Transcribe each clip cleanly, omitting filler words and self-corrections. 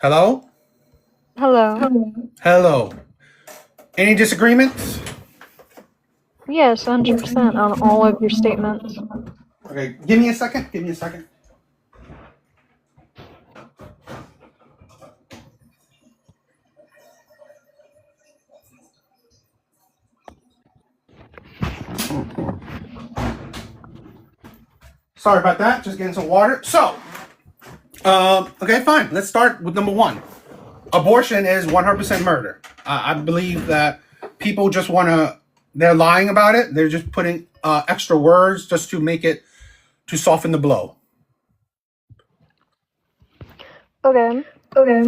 Hello? Hello. Hello. Any disagreements? Yes, 100% on all of your statements. Okay, give me a second. Give me a second. Sorry about that. Just getting some water. Okay, fine. Let's start with number one. Abortion is 100% murder. I believe that people just want to, they're lying about it. They're just putting extra words just to make it, to soften the blow. Okay,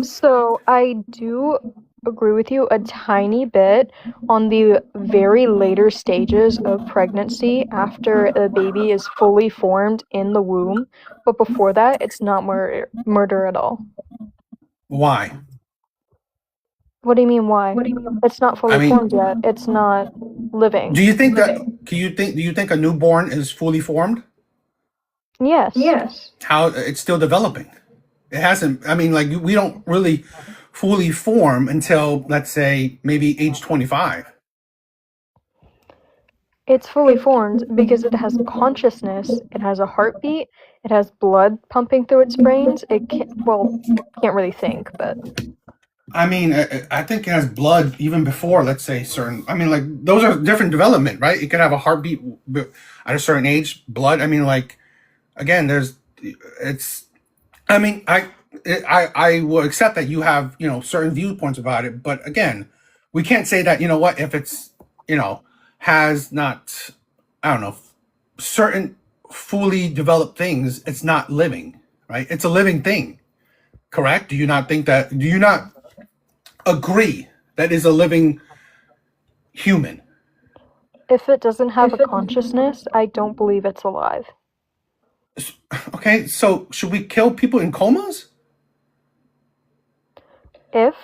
so I do agree with you a tiny bit on the very later stages of pregnancy after a baby is fully formed in the womb, but before that, it's not murder at all. Why? What do you mean, why? It's not I fully mean, formed yet. It's not living. do you think that, do you think a newborn is fully formed? Yes. How it's still developing? It hasn't, I mean, like, we don't really fully form until, let's say, maybe age 25. It's fully formed because it has consciousness, it has a heartbeat, it has blood pumping through its brains. It can't really think, but I mean, I think it has blood even before, let's say, certain, I mean, like, those are different development, right? It could have a heartbeat at a certain age, blood. I mean, like, again, it's, I mean, I will accept that you have, certain viewpoints about it. But again, we can't say that, what, if it's, has not, I don't know, certain fully developed things, it's not living, right? It's a living thing, correct? Do you not agree that is a living human? if it doesn't have a consciousness, I don't believe it's alive. Okay, so should we kill people in comas? If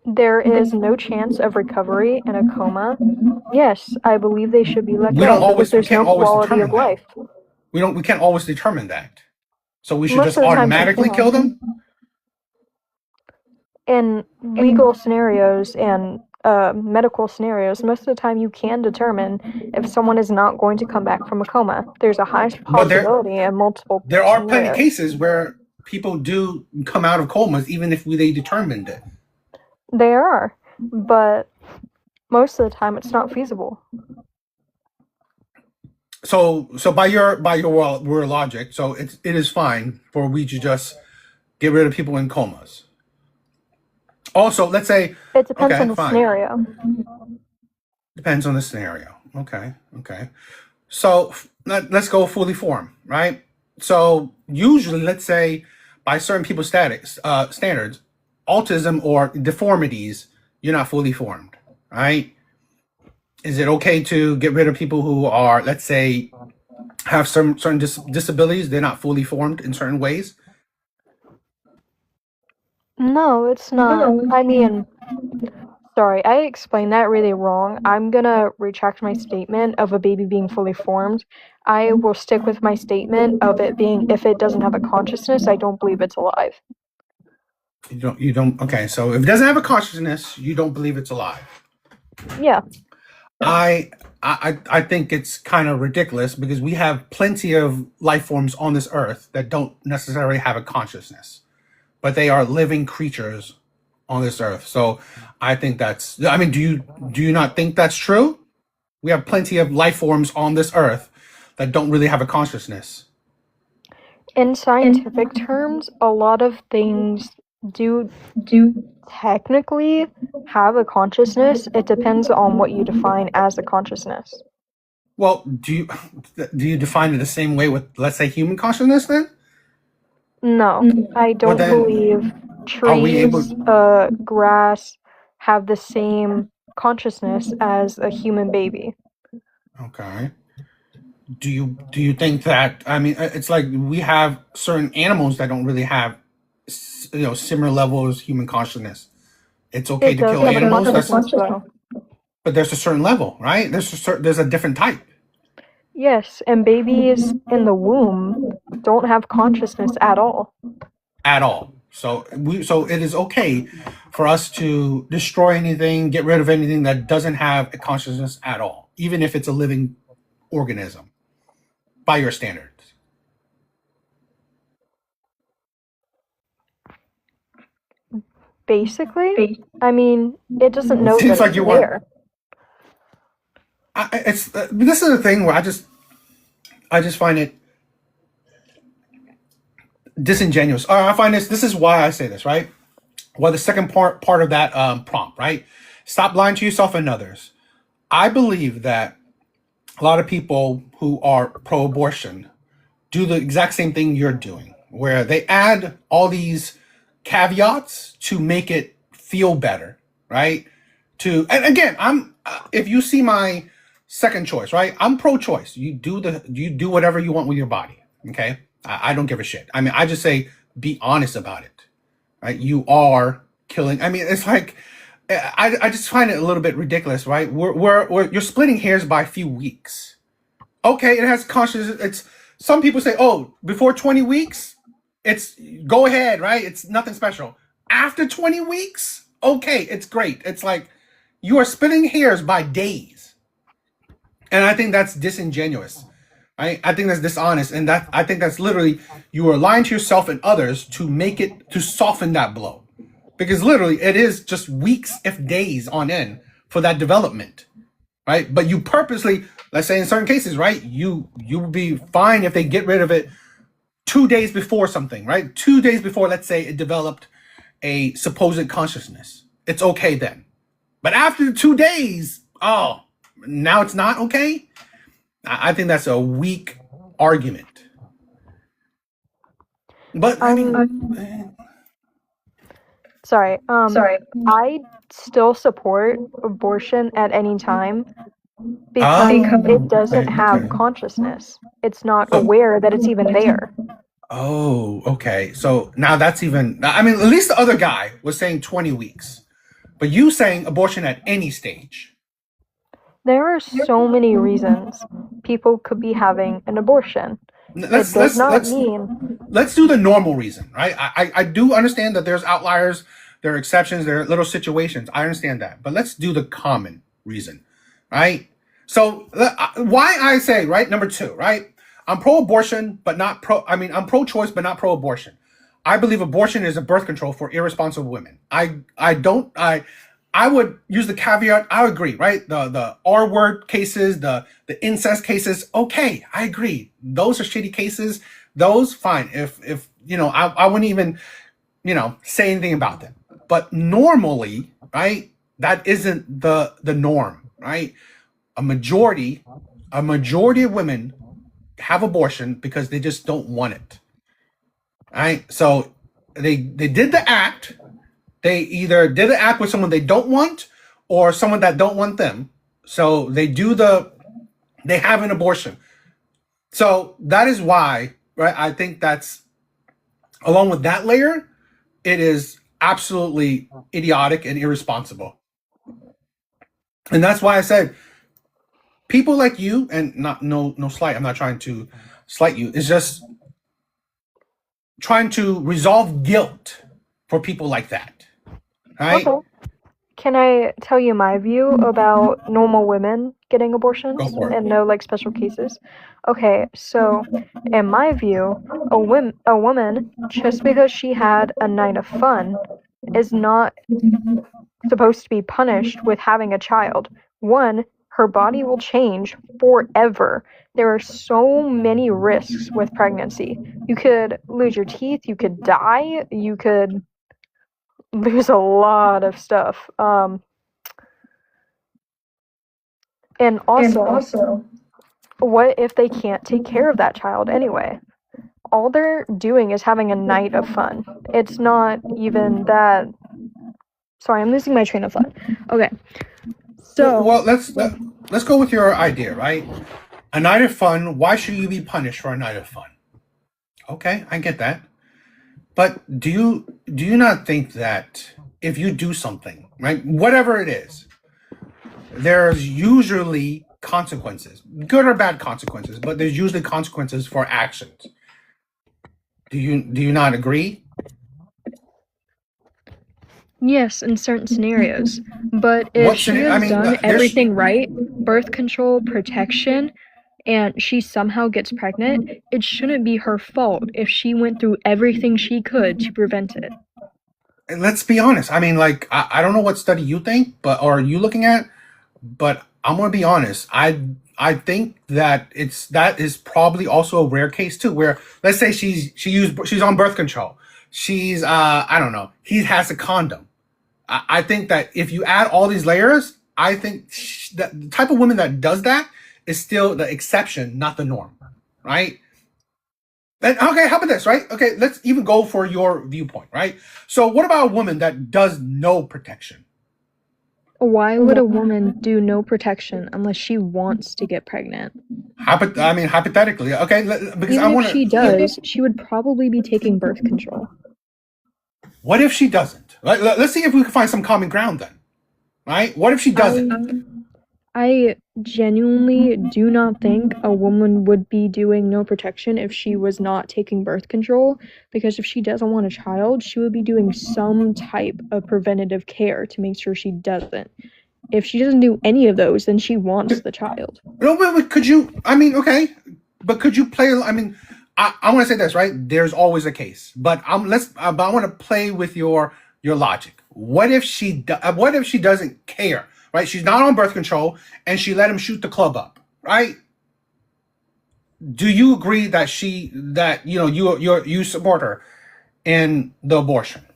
there is no chance of recovery in a coma, yes, I believe they should be let go because We there's can't no always quality determine of that. life. We can't always determine that. So we should Most just of the times you automatically kill can. them? In legal scenarios and medical scenarios, most of the time you can determine if someone is not going to come back from a coma. There's a high But possibility in multiple there are plenty of scenarios. cases where people do come out of comas even if they determined it. They are, but most of the time it's not feasible. So by your word logic, so it is fine for we to just get rid of people in comas. Also, let's say, It depends okay, on the fine. scenario. Depends on the scenario. Okay. So let's go fully formed, right? So usually, let's say, by certain people's standards, autism or deformities, you're not fully formed, right? Is it okay to get rid of people who are, let's say, have some certain disabilities? They're not fully formed in certain ways. No, it's not. I mean, sorry, I explained that really wrong. I'm gonna retract my statement of a baby being fully formed. I will stick with my statement of it being if it doesn't have a consciousness, I don't believe it's alive. You don't. Okay, so if it doesn't have a consciousness, you don't believe it's alive. Yeah. I think it's kind of ridiculous because we have plenty of life forms on this earth that don't necessarily have a consciousness, but they are living creatures on this earth. So I think that's, I mean, do you not think that's true? We have plenty of life forms on this earth that don't really have a consciousness. In scientific terms, a lot of things do technically have a consciousness. It depends on what you define as a consciousness. Well, do you define it the same way with, let's say, human consciousness then? No, I Well, don't then believe are we able? trees, grass have the same consciousness as a human baby. Okay. Do you think that, I mean, it's like we have certain animals that don't really have similar levels of human consciousness. It's okay It to does kill have a animals. consciousness, though. But there's a certain level, right? There's a different type. Yes, and babies in the womb don't have consciousness at all. At all. So it is okay for us to destroy anything, get rid of anything that doesn't have a consciousness at all, even if it's a living organism, by your standards. Basically, I mean, it doesn't It know seems that like it's you want. there. It's this is the thing where I just find it disingenuous. I find this. This is why I say this, right? Well, the second part of that prompt, right? Stop lying to yourself and others. I believe that a lot of people who are pro-abortion do the exact same thing you're doing, where they add all these caveats to make it feel better, right? And again, I'm if you see my second choice, right? I'm pro-choice. You do whatever you want with your body. Okay, I don't give a shit. I mean, I just say be honest about it, right? You are killing. I mean, it's like I just find it a little bit ridiculous, right? You're splitting hairs by a few weeks. Okay, it has conscious. It's some people say, oh, before 20 weeks, it's go ahead, right? It's nothing special. After 20 weeks, okay, it's great. It's like you are splitting hairs by days, and I think that's disingenuous. Right? I think that's dishonest, and that I think that's literally you are lying to yourself and others to make it to soften that blow, because literally it is just weeks, if days on end for that development, right? But you purposely, let's say in certain cases, right, you would be fine if they get rid of it 2 days before something, right? 2 days before, let's say it developed a supposed consciousness. It's okay then. But after 2 days, oh, now it's not okay. I think that's a weak argument. But I mean, Sorry. I still support abortion at any time because it doesn't have okay. consciousness. It's not So, aware that it's even there. oh, okay. So now that's even. I mean, at least the other guy was saying 20 weeks, but you saying abortion at any stage. There are so many reasons people could be having an abortion. It Let's does let's not let's mean let's do the normal reason, right? I do understand that there's outliers, there are exceptions, there are little situations. I understand that, but let's do the common reason, right? So why I say right number two, right? I'm pro-abortion, but not pro. I mean, I'm pro-choice, but not pro-abortion. I believe abortion is a birth control for irresponsible women. I don't I would use the caveat. I agree, right? The R word cases, the incest cases. Okay, I agree. Those are shitty cases. Those fine. If I wouldn't even say anything about them. But normally, right? That isn't the norm, right? A majority, a majority of women have abortion because they just don't want it, right? So they did the act. They either did an act with someone they don't want or someone that don't want them. So they have an abortion. So that is why, right? I think that's along with that layer, it is absolutely idiotic and irresponsible. And that's why I said people like you, and not no slight, I'm not trying to slight you, it's just trying to resolve guilt for people like that. Right? okay. Can I tell you my view about normal women getting Go abortions for it. and no like special cases? Okay, so in my view, a woman just because she had a night of fun is not supposed to be punished with having a child. One, her body will change forever. There are so many risks with pregnancy. You could lose your teeth, you could die, you could lose a lot of stuff. And also, what if they can't take care of that child anyway? All they're doing is having a night of fun. It's not even that. Sorry, I'm losing my train of thought. Okay, so Well, let's go with your idea, right? A night of fun. Why should you be punished for a night of fun? Okay, I get that. But do you not think that if you do something, right, whatever it is, there's usually consequences, good or bad consequences, but there's usually consequences for actions. Do you not agree? Yes, in certain scenarios. But if What she scenario? I has mean, done there's everything right, birth control, protection, and she somehow gets pregnant, it shouldn't be her fault if she went through everything she could to prevent it. let's be honest. I mean, like I don't know what study you think, but or are you looking at, but I'm gonna be honest. I think that that is probably also a rare case too, where let's say she's on birth control. She's I don't know. He has a condom. I think that if you add all these layers, I think that the type of woman that does that is still the exception, not the norm, right? And, okay, how about this, right? Okay, let's even go for your viewpoint, right? So, what about a woman that does no protection? Why would a woman do no protection unless she wants to get pregnant? I mean, hypothetically, okay, because I Even if want she to. does, she would probably be taking birth control. What if she doesn't? Let's see if we can find some common ground then, right? What if she doesn't? I genuinely do not think a woman would be doing no protection if she was not taking birth control, because if she doesn't want a child, she would be doing some type of preventative care to make sure she doesn't. If she doesn't do any of those, then she wants the child. No, but could you? I mean, okay, but could you play? I mean, I want to say this, right? There's always a case, but but I want to play with your logic. What if she doesn't care? Right? She's not on birth control, and she let him shoot the club up. Right? Do you agree that you support her in the abortion?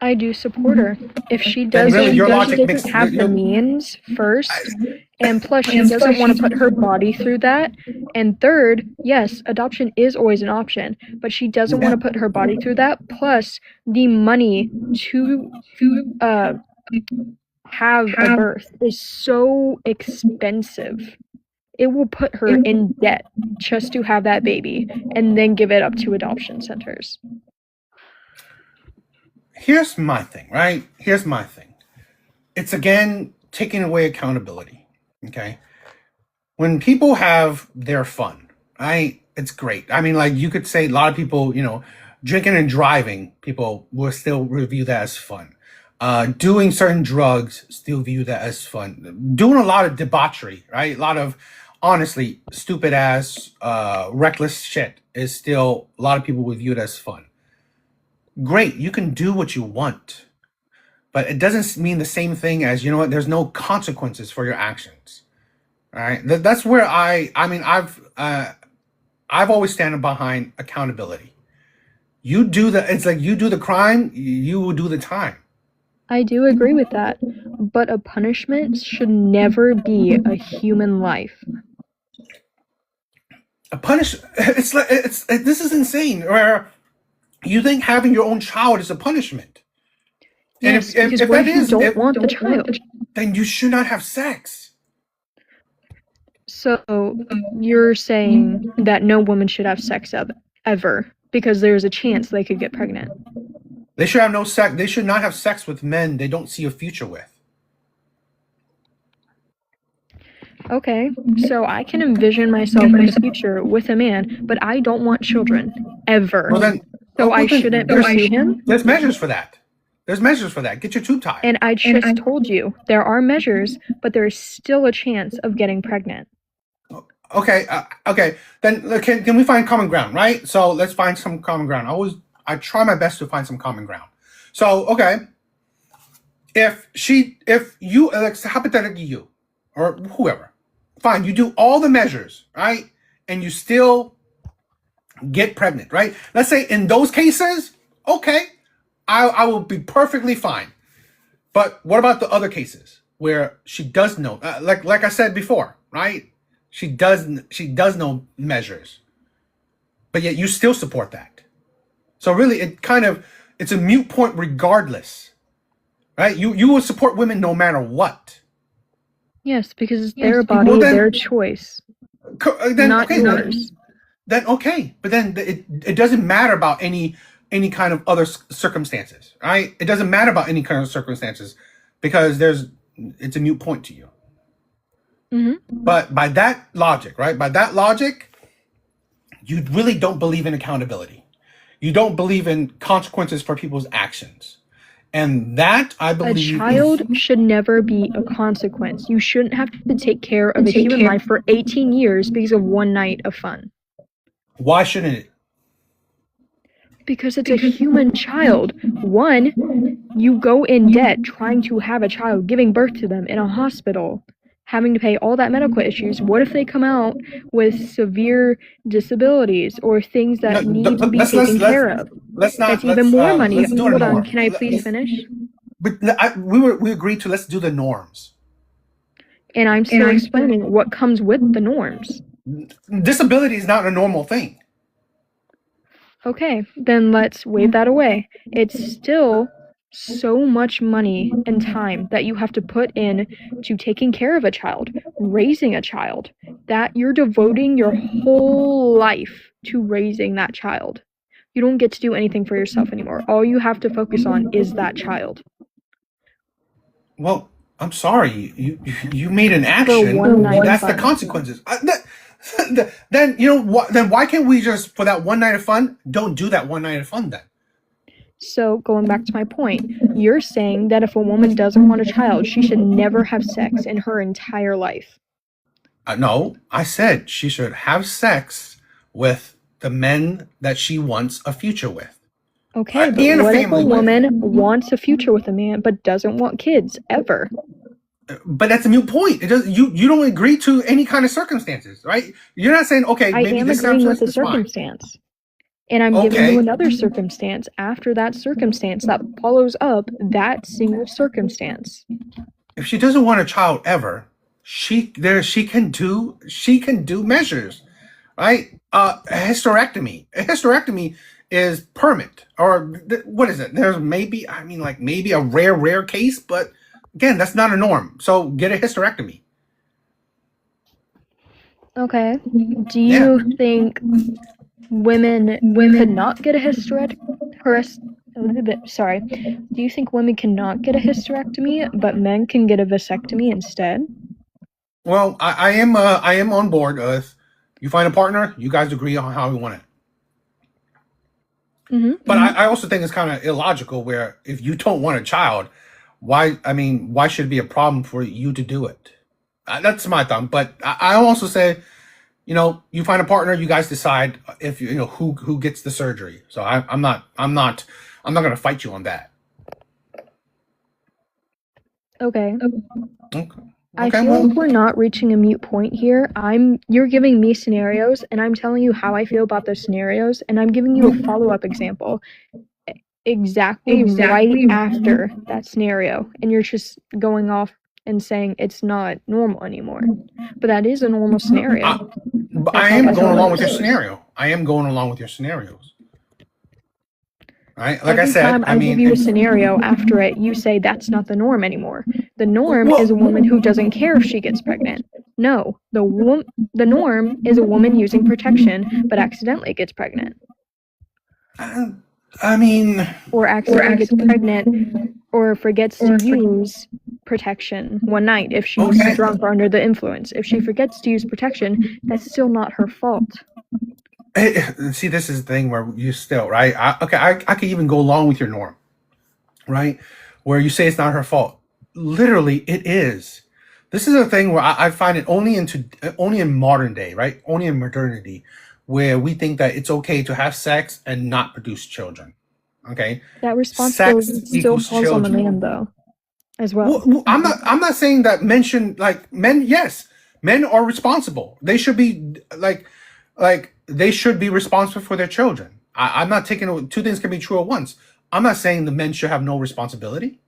I do support her. If she Then doesn't, really, your she logic doesn't makes have the means first, and plus she doesn't want to put her body through that. And third, yes, adoption is always an option, but she doesn't want to put her body through that. Plus, the money to have a birth is so expensive. It will put her in debt just to have that baby and then give it up to adoption centers. Here's my thing, right? Here's my thing. It's again taking away accountability. Okay. When people have their fun, right? It's great. I mean, like you could say a lot of people, drinking and driving, people will still review that as fun. Doing certain drugs, still view that as fun. Doing a lot of debauchery, right? A lot of honestly stupid ass, reckless shit is still a lot of people will view it as fun. Great, you can do what you want, but it doesn't mean the same thing as there's no consequences for your actions. All right, that's where I mean I've always standing behind accountability. It's like you do the crime, you will do the time. I do agree with that, but a punishment should never be a human life. A punish it's like this is insane. Where you think having your own child is a punishment, and Yes, because what if you don't want the child? then you should not have sex. So you're saying that no woman should have sex ever because there's a chance they could get pregnant. They should have no sex. They should not have sex with men they don't see a future with. Okay, so I can envision myself in the future with a man, but I don't want children ever. Well then, So I shouldn't pursue him? There's measures for that. There's measures for that. Get your tube tied. And I just told you, there are measures, but there's still a chance of getting pregnant. Okay, okay. Then can we find common ground, right? So let's find some common ground. I try my best to find some common ground. So okay, if you like hypothetically you or whoever, fine, you do all the measures, right, and you still get pregnant, right? Let's say in those cases, okay, I will be perfectly fine. But what about the other cases where she does know, like I said before, right? She does know measures, but yet you still support that. So really, it's a moot point regardless, right? You will support women no matter what. Yes, because it's their body, their choice, not yours. Then okay, but then it doesn't matter about any kind of other circumstances, right? It doesn't matter about any kind of circumstances because it's a moot point to you. Mm-hmm. But by that logic, right? By that logic, you really don't believe in accountability. You don't believe in consequences for people's actions. And that, I A believe, is. child should never be a consequence. You shouldn't have to take care of a human life for 18 years because of one night of fun. Why shouldn't it? Because it's a human child. One, you go in debt trying to have a child, giving birth to them in a hospital, having to pay all that medical issues. What if they come out with severe disabilities or things No, that need to be let's taken care of? let's not That's even more money. let's do a Hold on, norm. can I please finish? But we agreed to let's do the norms. And I'm still explaining what comes with the norms. Disability is not a normal thing. Okay, then let's wave that away. It's still so much money and time that you have to put in to taking care of a child, raising a child, that you're devoting your whole life to raising that child. You don't get to do anything for yourself anymore. All you have to focus on is that child. Well, I'm sorry. You made an For action. one night That's of the fun. consequences. Then you know what? Then why can't we just for that one night of fun? Don't do that one night of fun then. So, going back to my point, you're saying that if a woman doesn't want a child, she should never have sex in her entire life. No, I said she should have sex with the men that she wants a future with. Okay, but And a what if a family with. woman wants a future with a man but doesn't want kids ever? But that's a moot point. It does. You don't agree to any kind of circumstances, right? You're not saying okay, I maybe am this agreeing with circumstance the is fine. circumstance. And I'm giving Okay. you another circumstance after that circumstance that follows up that single circumstance. If she doesn't want a child ever, she can do measures, right? A hysterectomy. A hysterectomy is permanent, or what is it? There's maybe maybe a rare case, but again, that's not a norm. So get a hysterectomy. Okay. Do Yeah. you think women could not get a sorry. Do you think women cannot get a hysterectomy, but men can get a vasectomy instead? Well, I am on board with you find a partner, you guys agree on how you want it. But I also think it's kind of illogical where if you don't want a child, why should it be a problem for you to do it? That's my thumb. But I also say, you find a partner, you guys decide if who gets the surgery. So I'm not going to fight you on that. Okay. Okay. I feel like we're not reaching a mute point here. You're giving me scenarios, and I'm telling you how I feel about those scenarios, and I'm giving you a follow-up example exactly right after that scenario, and you're just going off and saying it's not normal anymore. But that is a normal scenario. But I am going along with your scenario. I am going along with your scenarios. Right? Like Every I said, time I give you a scenario after it, you say that's not the norm anymore. The norm is a woman who doesn't care if she gets pregnant. No, the norm is a woman using protection but accidentally gets pregnant. I mean, or accidentally gets pregnant or forgets to use protection one night if she's drunk or under the influence. If she forgets to use protection, that's still not her fault. see, this is the thing where you still, right? I could even go along with your norm, right? Where you say it's not her fault. Literally, it is. This is a thing where I find it only in modern day, right? Only in modernity, where we think that it's okay to have sex and not produce children. Okay, That responsibility sex still equals falls on the children. man, though, as well. Well, I'm not saying that men should men. Yes, men are responsible. They should be they should be responsible for their children. I'm not taking two things can be true at once. I'm not saying the men should have no responsibility.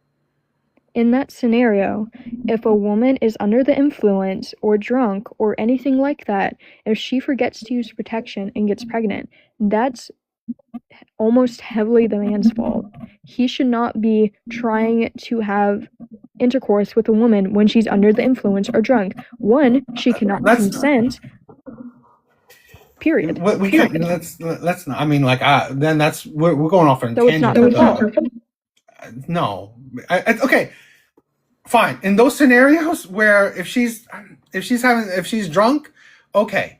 In that scenario, if a woman is under the influence or drunk or anything like that, if she forgets to use protection and gets pregnant, that's almost heavily the man's fault. He should not be trying to have intercourse with a woman when she's under the influence or drunk. One, she cannot consent. Period. We can't. Let's not. I mean, then we're going off on So it's not her fault. No. Okay. Fine. In those scenarios where if she's drunk, okay,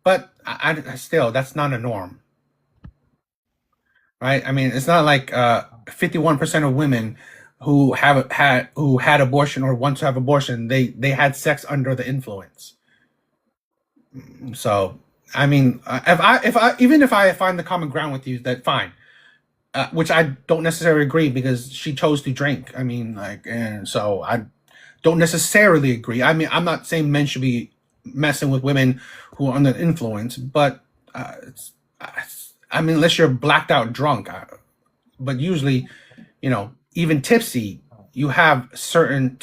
but I still that's not a norm. right? I mean, it's not like 51% of women who had abortion or want to have abortion, they had sex under the influence. So, I mean, if I even if I find the common ground with you, that fine. Which I don't necessarily agree because she chose to drink. I mean, like, and so I don't necessarily agree. I mean, I'm not saying men should be messing with women who are under influence, but I mean, unless you're blacked out drunk, but usually, even tipsy, you have certain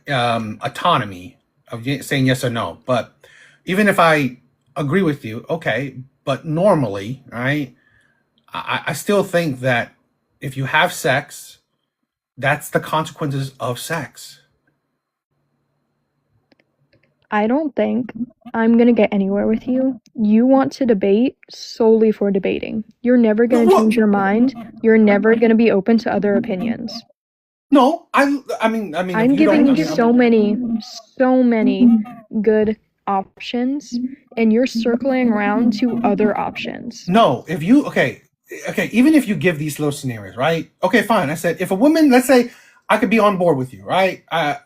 autonomy of saying yes or no. But even if I agree with you, okay, but normally, right, I still think that if you have sex, that's the consequences of sex. I don't think I'm gonna get anywhere with you. You want to debate solely for debating. You're never No, gonna change your mind. You're never gonna be open to other opinions. no, I mean, if I'm you don't, giving I you mean, so many good options, and you're circling around to other options. no, if you, okay, even if you give these little scenarios, right? Okay, fine. I said, if a woman, let's say, I could be on board with you, right? I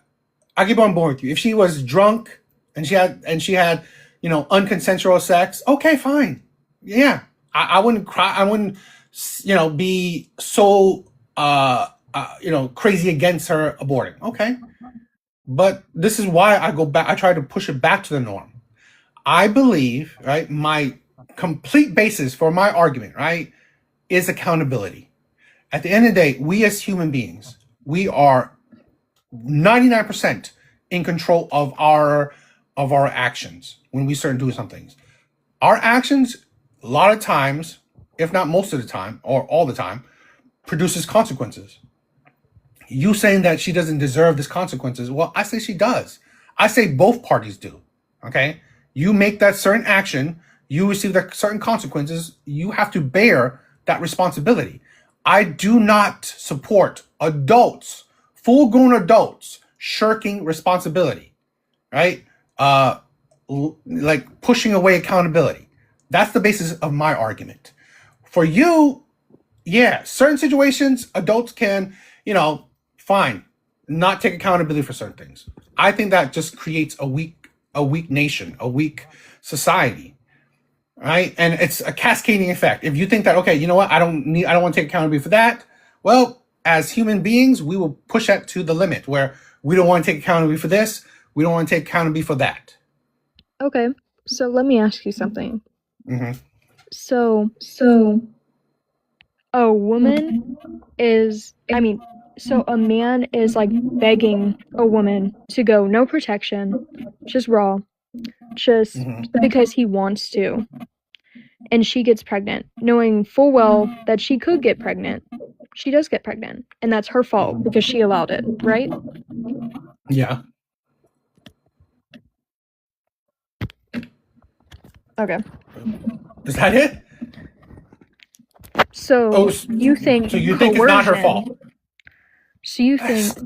could be on board with you. If she was drunk and she had, unconsensual sex, okay, fine. Yeah, I wouldn't cry. I wouldn't, be so, crazy against her aborting. Okay, but this is why I go back. I try to push it back to the norm. I believe, right, my complete basis for my argument, right, is accountability. At the end of the day, we as human beings, we are 99% in control of our actions when we start doing some things. Our actions, a lot of times, if not most of the time or all the time, produces consequences. You saying that she doesn't deserve these consequences, well, I say she does. I say both parties do. Okay, you make that certain action, you receive the certain consequences, you have to bear that responsibility. I do not support adults, full-grown adults, shirking responsibility, right? Like pushing away accountability. That's the basis of my argument. For you, yeah, certain situations, adults can, fine, not take accountability for certain things. I think that just creates a weak nation, a weak society, right? And it's a cascading effect. If you think that, okay, you know what, I don't want to take accountability for that. Well, as human beings, we will push that to the limit where we don't want to take accountability for this. We don't want to take accountability for that. Okay, so let me ask you something. Hmm. So, So, a woman is, I mean, so a man is like begging a woman to go no protection, just raw, just Hmm. because he wants to. And she gets pregnant, knowing full well that she could get pregnant. She does get pregnant, and that's her fault because she allowed it, right? Yeah. Okay. Is that it? Oh, So you so think you think it's not her fault? so you think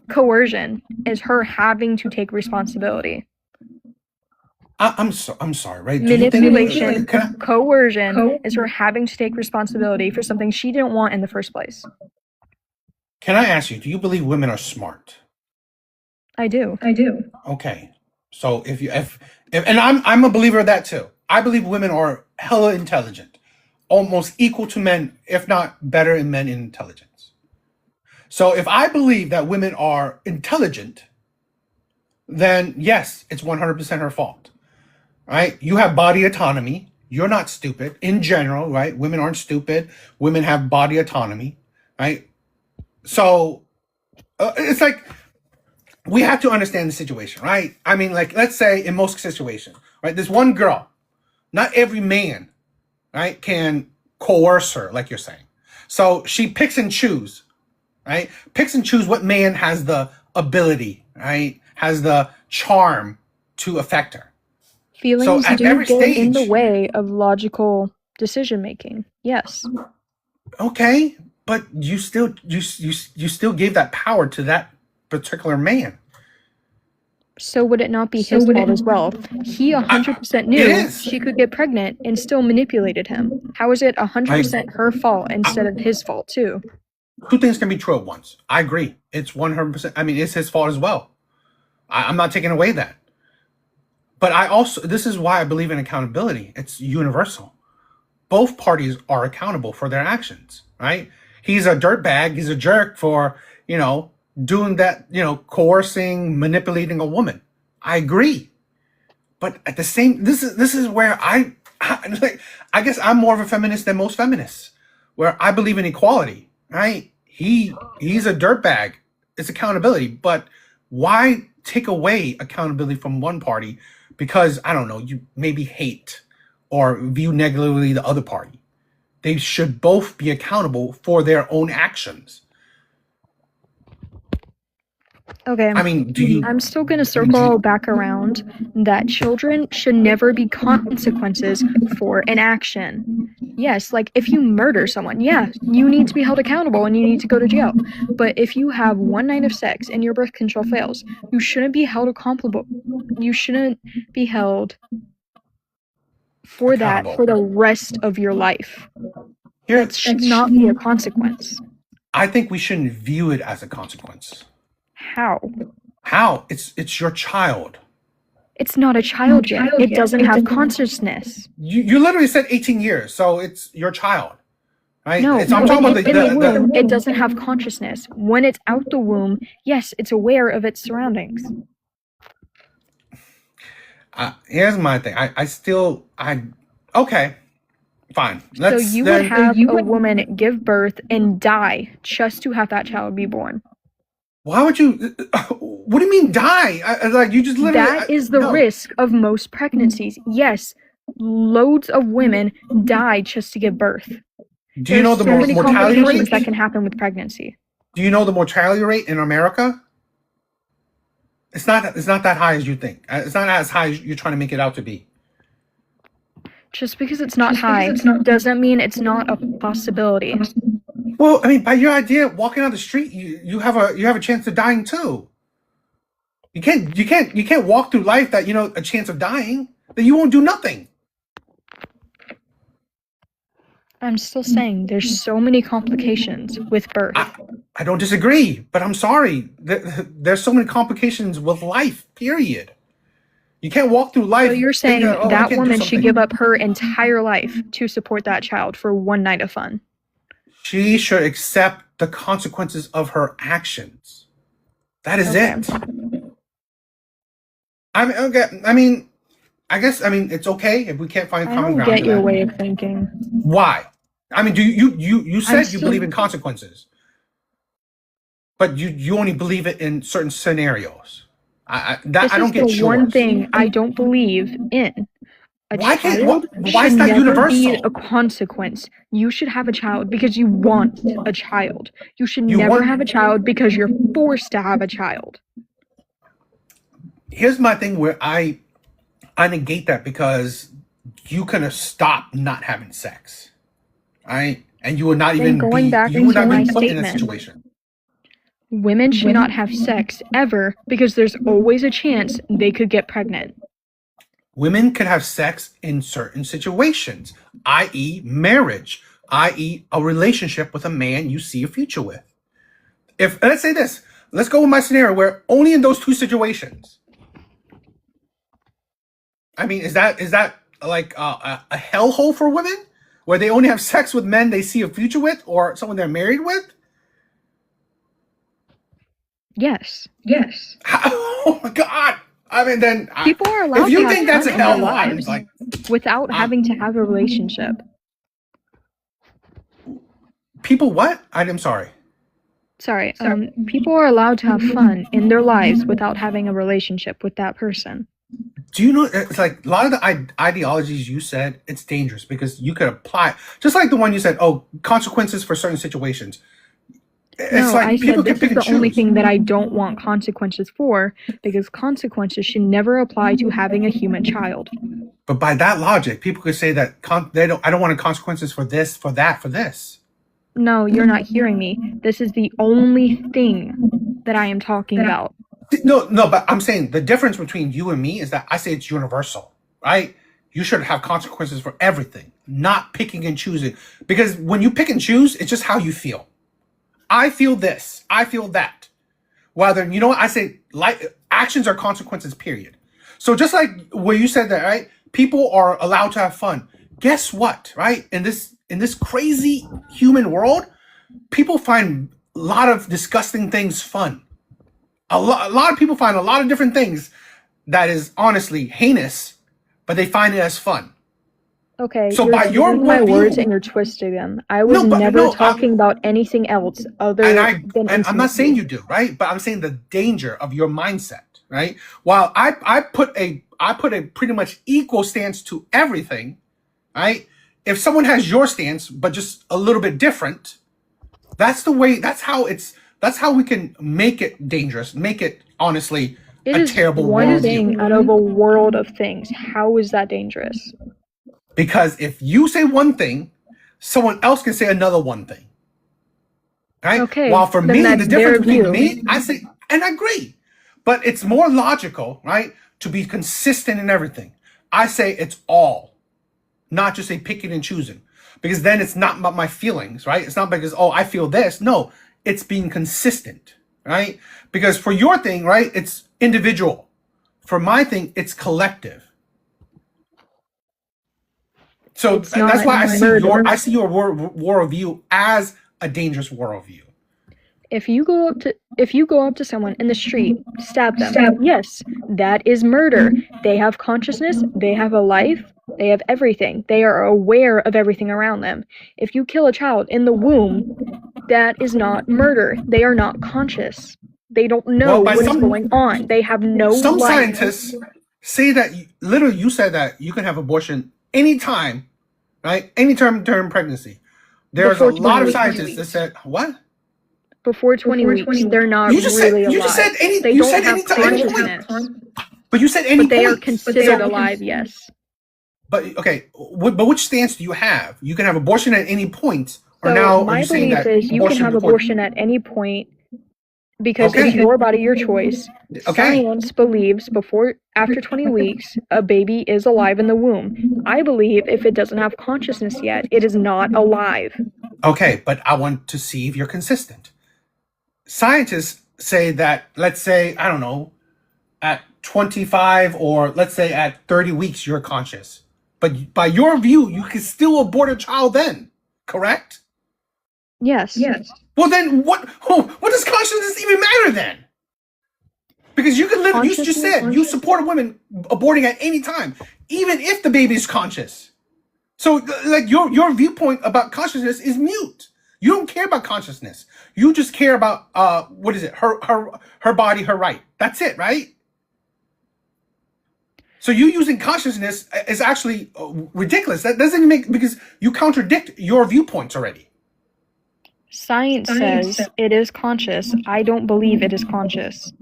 coercion is her having to take responsibility. I'm sorry, right? Do you think Manipulation, can coercion is her having to take responsibility for something she didn't want in the first place. I ask you? Do you believe women are smart? I do. I do. Okay, so if and I'm a believer of that too. I believe women are hella intelligent, almost equal to men, if not better in men in intelligence. So if I believe that women are intelligent, then yes, it's 100% her fault. Right? You have body autonomy. You're not stupid in general, right? Women aren't stupid. Women have body autonomy, right? So it's like we have to understand the situation, right? I mean, like, let's say in most situations, right? There's one girl. Not every man, right, can coerce her, like you're saying. So she picks and choose, right? Picks and choose what man has the ability, right? Has the charm to affect her. So Feelings at do every get in the stage, way of logical decision making. Yes. okay, but you still gave that power to that particular man. So would it not be his fault as well? He 100% It knew is. she could get pregnant and still manipulated him. How is it 100% her fault instead of his fault too? Two things can be true at once. I agree. It's 100%. I mean, it's his fault as well. I'm not taking away that. But this is why I believe in accountability. It's universal. Both parties are accountable for their actions, right? He's a dirtbag. He's a jerk for, doing that, coercing, manipulating a woman. I agree. But at the same, this is where I guess I'm more of a feminist than most feminists, where I believe in equality, right? He's a dirtbag. It's accountability. But why take away accountability from one party because, I don't know, you maybe hate or view negatively the other party? They should both be accountable for their own actions. Okay, I mean, I'm still going to circle back around that children should never be consequences for an action. Yes, like if you murder someone, yeah, you need to be held accountable and you need to go to jail. But if you have one night of sex and your birth control fails, you shouldn't be held accountable. You shouldn't be held for that for the rest of your life. That should not be a consequence. I think we shouldn't view it as a consequence. How? It's your child. It's not a child yet. It doesn't have consciousness. You literally said 18 years, so it's your child, right? No, I'm talking about in the womb, it doesn't have consciousness. When it's out the womb, yes, it's aware of its surroundings. Here's my thing. Okay, fine. So you would have a woman give birth and die just to have that child be born. Why would you? What do you mean die? You just literally. That is the risk of most pregnancies. Yes, loads of women die just to give birth. Do you know the mortality rate that can happen with pregnancy? Do you know the mortality rate in America? It's not that high as you think. It's not as high as you're trying to make it out to be. Just because it's not high doesn't mean it's not a possibility. Well, I mean, by your idea, walking on the street, you have a chance of dying too. You can't walk through life that a chance of dying. Then you won't do nothing. I'm still saying there's so many complications with birth. I don't disagree, but I'm sorry. There's so many complications with life. Period. You can't walk through life. So you're saying that woman should give up her entire life to support that child for one night of fun? She should accept the consequences of her actions. That is it. I guess it's okay if we can't find common ground. I don't get your way of thinking. Why? I mean, you said you believe in consequences, but you only believe it in certain scenarios. I don't get yours. One thing I don't believe in. Why is that universal? Be a consequence. You should have a child because you want a child. You should never have a child because you're forced to have a child. Here's my thing where I negate that, because you could have stopped not having sex, right? And you would not even put in that situation. Women should not have sex ever because there's always a chance they could get pregnant. Women could have sex in certain situations, i.e. marriage, i.e. a relationship with a man you see a future with. Let's say this, let's go with my scenario where only in those two situations. I mean, is that like a hellhole for women where they only have sex with men they see a future with or someone they're married with? Yes. Oh my God. I mean, then people are allowed if you to think have that's a fun in hell, their lives without having to have a relationship. People what? I'm sorry. Sorry. People are allowed to have fun in their lives without having a relationship with that person. Do you know, it's like a lot of the ideologies you said, it's dangerous because you could apply, just like the one you said, consequences for certain situations. It's I said this is the only thing that I don't want consequences for, because consequences should never apply to having a human child. But by that logic, people could say that I don't want consequences for this, for that, for this. No, you're not hearing me. This is the only thing that I am talking about. No, but I'm saying the difference between you and me is that I say it's universal, right? You should have consequences for everything, not picking and choosing. Because when you pick and choose, it's just how you feel. I feel this, I feel that. Whether, you know what I say, like actions are consequences, period. So just like where you said that, right? People are allowed to have fun. Guess what, right? In this crazy human world, people find a lot of disgusting things fun. A lot of people find a lot of different things that is honestly heinous, but they find it as fun. Okay, So you're by your taking my words and worldview, you're twisting them. I was no, but never no, talking about anything else and other than I'm not saying intimacy. you do, right? But I'm saying the danger of your mindset, right? While I put a pretty much equal stance to everything, right? If someone has your stance but just a little bit different, that's the way. That's how we can make it dangerous, make it honestly It a is terrible one thing worldview. out of a world of things. How is that dangerous? Because if you say one thing, someone else can say another one thing. Right? Okay, While for then me, the that's difference their between view. me, I say, and I agree, but it's more logical, right? To be consistent in everything. I say it's all, not just a picking and choosing, because then it's not about my feelings, right? It's not because, oh, I feel this. No, it's being consistent, right? Because for your thing, right, it's individual. For my thing, it's collective. So It's that's not why murder. I see your worldview as a dangerous worldview. If you go up to someone in the street, stab them. Yes, that is murder. They have consciousness, they have a life, they have everything. They are aware of everything around them. If you kill a child in the womb, that is not murder. They are not conscious. They don't Well, know by what is going on. They have no some life. scientists say that literally you said that you can have abortion anytime, right? Anytime during pregnancy. There's a Before lot 20 of weeks. scientists that said what? Before 20 weeks, they're not You just said really you just alive. said any They you don't said have any time any point. consciousness, But you said any but they are point. considered alive, yes. But okay, but which stance do you have? You can have abortion at any point, or So now are my you saying belief that is you can abortion have before? abortion at any point because it's Okay, your body, your choice. okay, Science believes after 20 weeks, a baby is alive in the womb. I believe if it doesn't have consciousness yet, it is not alive. okay. But I want to see if you're consistent. Scientists say that, let's say, I don't know, at 25 or let's say at 30 weeks, you're conscious. But by your view, you can still abort a child then, correct? Yes. Well, then what does consciousness even matter then? Because you can literally, you just Consciousness. said you support women aborting at any time, even if the baby is conscious. So, like, your viewpoint about consciousness is mute. You don't care about consciousness. You just care about what is it? Her body, her right. That's it, right? So you using consciousness is actually ridiculous. That doesn't even make, because you contradict your viewpoints already. Science says it is conscious. I don't believe it is conscious.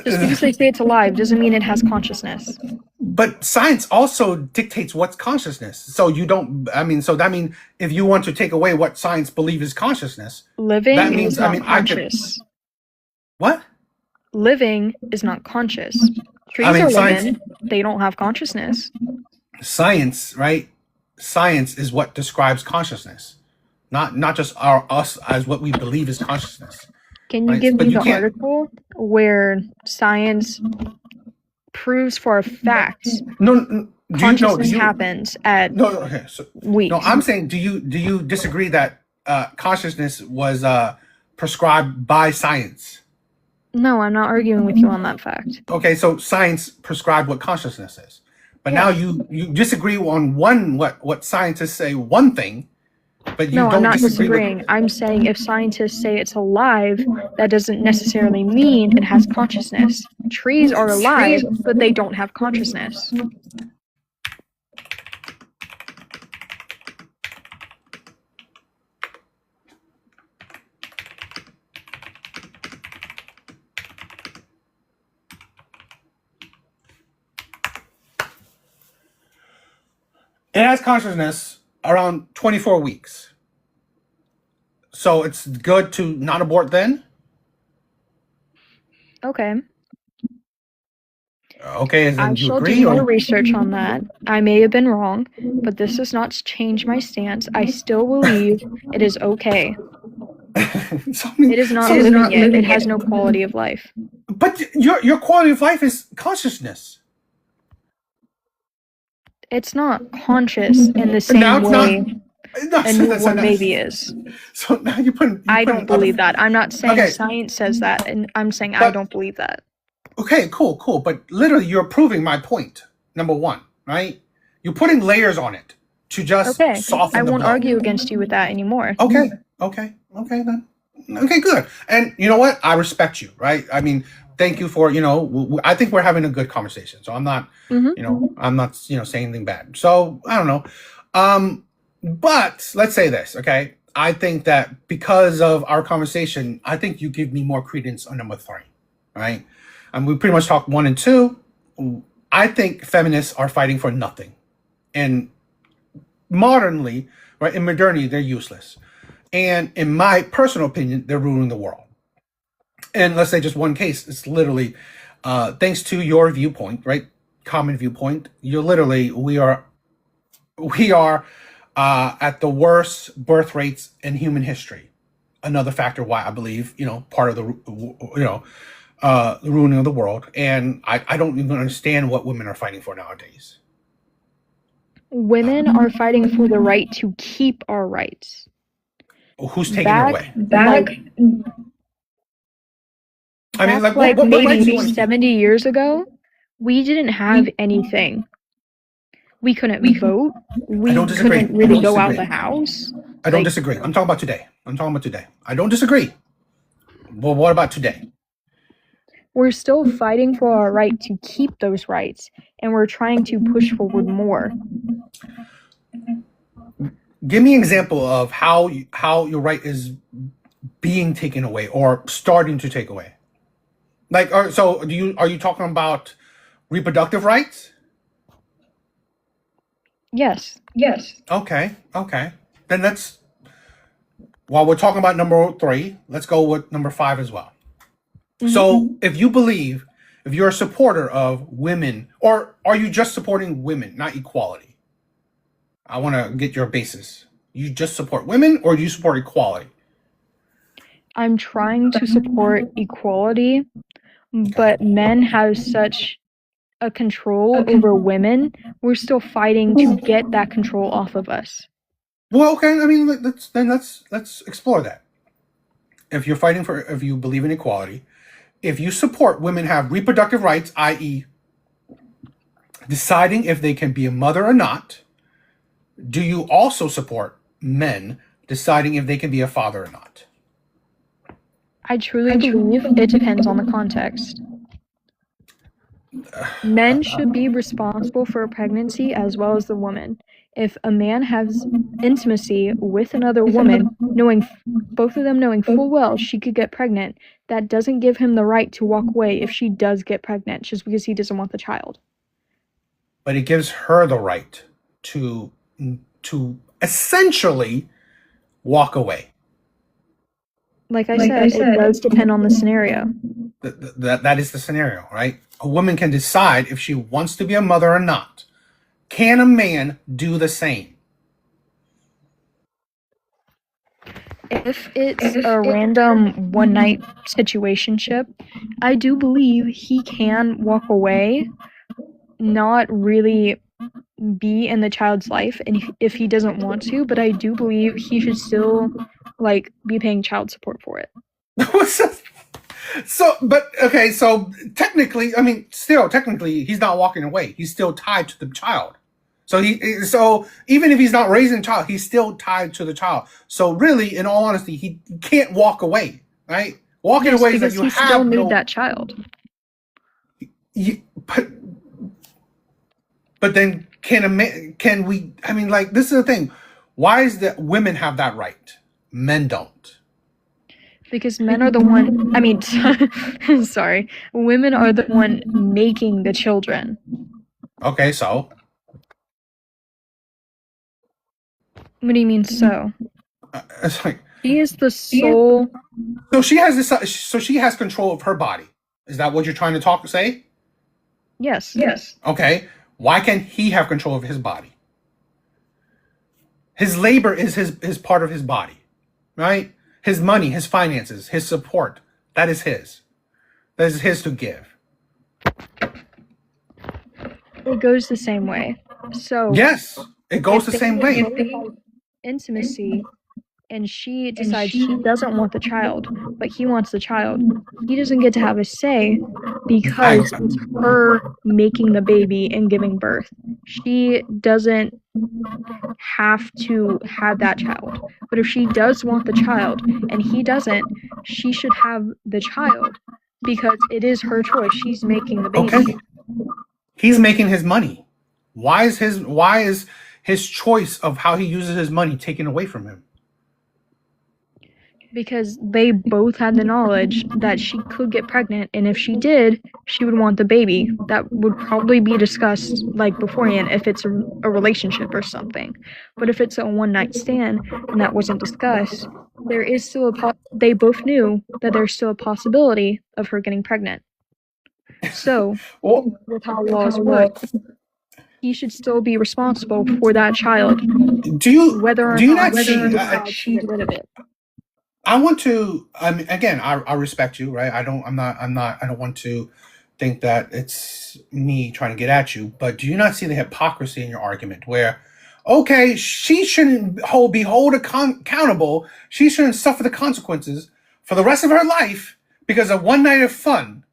Just because they say it's alive doesn't mean it has consciousness. But science also dictates what's consciousness. So you don't. I mean, so that means if you want to take away what science believes is consciousness, Living that means is I not mean I could conscious. what? Living is not conscious. I Trees mean are science, living. They don't have consciousness. science, right? Science is what describes consciousness, not just us as what we believe is consciousness, Can you right? give But me you the can't. article where science proves for a fact No, do you know? Do consciousness you happens at no? Okay, so no, weeks? I'm saying, do you disagree that consciousness was prescribed by science? No, I'm not arguing with you on that fact. Okay, so science prescribed what consciousness is, but now Yes. you disagree on what scientists say one thing, but you No, I'm don't not disagree with. disagreeing. I'm saying if scientists say it's alive, that doesn't necessarily mean it has consciousness. Trees are alive, but they don't have consciousness. It has consciousness around 24 weeks, so it's good to not abort then. Okay. Okay, as I in you shall do agree more or research on that. I may have been wrong, but this does not change my stance. I still believe it is okay. so, I mean, It is not so living it. It has no quality of life. but your quality of life is consciousness. It's not conscious in the And now same it's not. way No, a so, so, newborn now- baby is. so now you I put don't believe that. I'm not saying Okay, science says that, and I'm saying I but don't believe that. okay, cool. But literally, you're proving my point. Number one, right? You're putting layers on it to just Okay. I soften the won't blow. argue against you with that anymore. Okay, then. Okay, good. And you know what? I respect you, right? I mean, thank you for I think we're having a good conversation. So I'm not, Mm-hmm. I'm not saying anything bad. So I don't know. But let's say this, okay? I think that because of our conversation, I think you give me more credence on number three, right? And we pretty much talked one and two. I think feminists are fighting for nothing. And modernly, right, in modernity, they're useless. And in my personal opinion, they're ruining the world. And let's say just one case, it's literally thanks to your viewpoint, right? Common viewpoint. You're literally we are at the worst birth rates in human history. Another factor why I believe part of the the ruining of the world. And I don't even understand what women are fighting for nowadays. Women are fighting for the right to keep our rights. Who's taking it Back, away? like, I mean, back, like, like what rights do you maybe want to keep? 70 years ago, we didn't have anything. We couldn't vote. I don't We disagree. couldn't really go out the house. I don't disagree. I'm talking about today. I don't disagree. Well, what about today? We're still fighting for our right to keep those rights, and we're trying to push forward more. Give me an example of how your right is being taken away or starting to take away. Like, are you talking about reproductive rights? Yes. Okay. Then while we're talking about number three, let's go with number five as well. Mm-hmm. So if you're a supporter of women, or are you just supporting women, not equality? I want to get your basis. You just support women, or do you support equality? I'm trying to support equality, but men have such a control over women. We're still fighting to get that control off of us. Well, okay. I mean, let's explore that. If you believe in equality, if you support women have reproductive rights, i.e., deciding if they can be a mother or not, do you also support men deciding if they can be a father or not? I truly believe it depends on the context. Men should be responsible for a pregnancy as well as the woman. If a man has intimacy with another woman, both of them knowing full well she could get pregnant, that doesn't give him the right to walk away if she does get pregnant just because he doesn't want the child. But it gives her the right to essentially walk away. Like I said, it does depend on the scenario. That is the scenario, right? A woman can decide if she wants to be a mother or not. Can a man do the same? If it's a random one night situationship, I do believe he can walk away, not really be in the child's life, and if he doesn't want to, but I do believe he should still be paying child support for it. So technically, I mean, still technically, he's not walking away. He's still tied to the child. So even if he's not raising a child, he's still tied to the child. So really, in all honesty, he can't walk away, right? Walking away is that you he have still made that child. But then can we? I mean, like, this is the thing. Why is that women have that right, men don't? Because men are the one. I mean, sorry, women are the one making the children. Okay, so What do you mean so? it's like She is the sole. so she has this. So she has control of her body. Is that what you're trying to say? Yes. Okay. Why can't he have control of his body? His labor is his part of his body, right? His money, his finances, his support, that is his. That is his to give. It goes the same way. So Yes, it goes the if same they way. both have intimacy and she decides she doesn't want the child, but he wants the child, he doesn't get to have a say because it's her making the baby and giving birth. She doesn't have to have that child. But if she does want the child and he doesn't, she should have the child because it is her choice. She's making the baby. Okay. He's making his money. Why is his choice of how he uses his money taken away from him? Because they both had the knowledge that she could get pregnant, and if she did, she would want the baby. That would probably be discussed like beforehand if it's a relationship or something. But if it's a one-night stand and that wasn't discussed, there is still they both knew that there's still a possibility of her getting pregnant. So, with how laws work, he should still be responsible for that child, whether or not she decides to get rid of it. I want to. I mean, again, I respect you, right? I don't want to think that it's me trying to get at you. But do you not see the hypocrisy in your argument? Where, okay, she shouldn't be held accountable. She shouldn't suffer the consequences for the rest of her life because of one night of fun.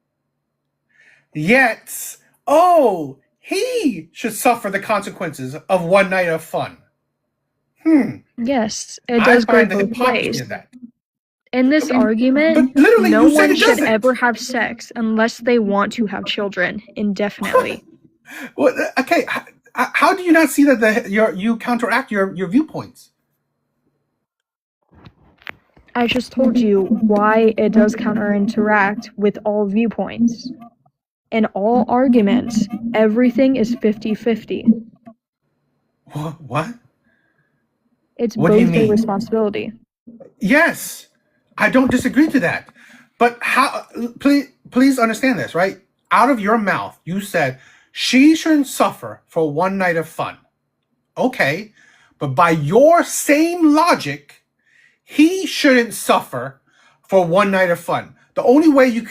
Yet, he should suffer the consequences of one night of fun. Yes, it does go both ways. In this argument, literally, no one should ever have sex unless they want to have children indefinitely. Well, okay, how do you not see that you counteract your viewpoints? I just told you why it does counteract with all viewpoints. In all arguments, everything is 50-50. What? It's both a responsibility. Yes. I don't disagree to that. But how? Please understand this, right? Out of your mouth, you said she shouldn't suffer for one night of fun. Okay, but by your same logic, he shouldn't suffer for one night of fun. The only way you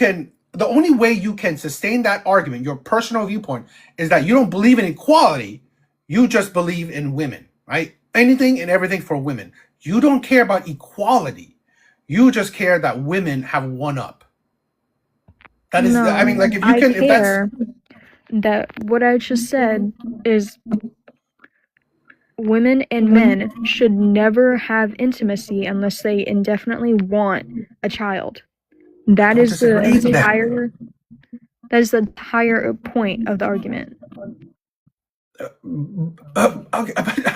can sustain that argument, your personal viewpoint, is that you don't believe in equality. You just believe in women, right? Anything and everything for women. You don't care about equality. You just care that women have one up. That is, no, I mean, like if you I can, care that what I just said is women and men should never have intimacy unless they indefinitely want a child. That is the entire point of the argument. Okay,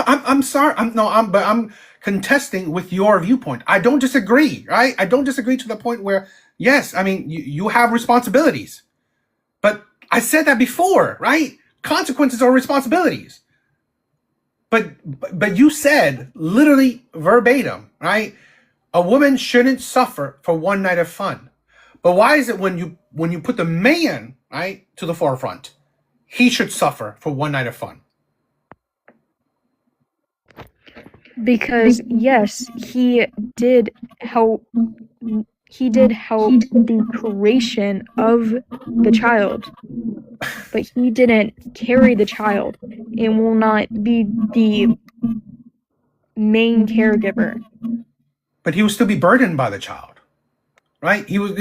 I'm sorry. I'm contesting with your viewpoint. I don't disagree, right? I don't disagree to the point where, yes, I mean, you have responsibilities. But I said that before, right? Consequences are responsibilities. But you said, literally verbatim, right? A woman shouldn't suffer for one night of fun. But why is it when you put the man, right, to the forefront, he should suffer for one night of fun? Because yes, he did help the creation of the child, but he didn't carry the child and will not be the main caregiver. But he will still be burdened by the child, right? He was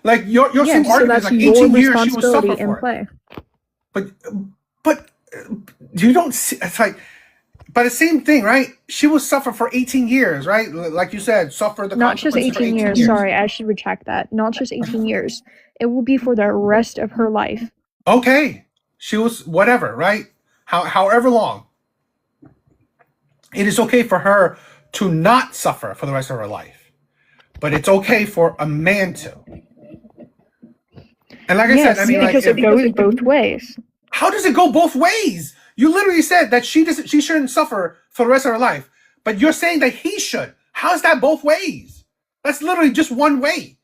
like your same so argument that's is like 18 years she would suffer in for play. it. But you don't see, it's like, but the same thing, right? She will suffer for 18 years, right? Like you said, suffer the not just 18 years. Sorry, I should retract that. Not just 18 years. It will be for the rest of her life. Okay, she was whatever, right? However long. It is okay for her to not suffer for the rest of her life, but it's okay for a man to. And like I said, I mean, because it goes both ways. How does it go both ways? You literally said that she shouldn't suffer for the rest of her life, but you're saying that he should. How's that both ways? That's literally just one way.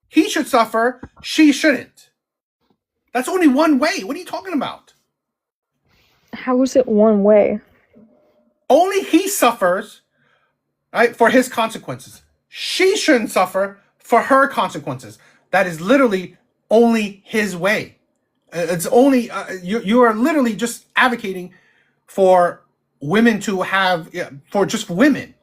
He should suffer, she shouldn't. That's only one way. What are you talking about? How is it one way? Only he suffers, right, for his consequences. She shouldn't suffer for her consequences. That is literally only his way. It's only you are literally just advocating for women to have, for just women,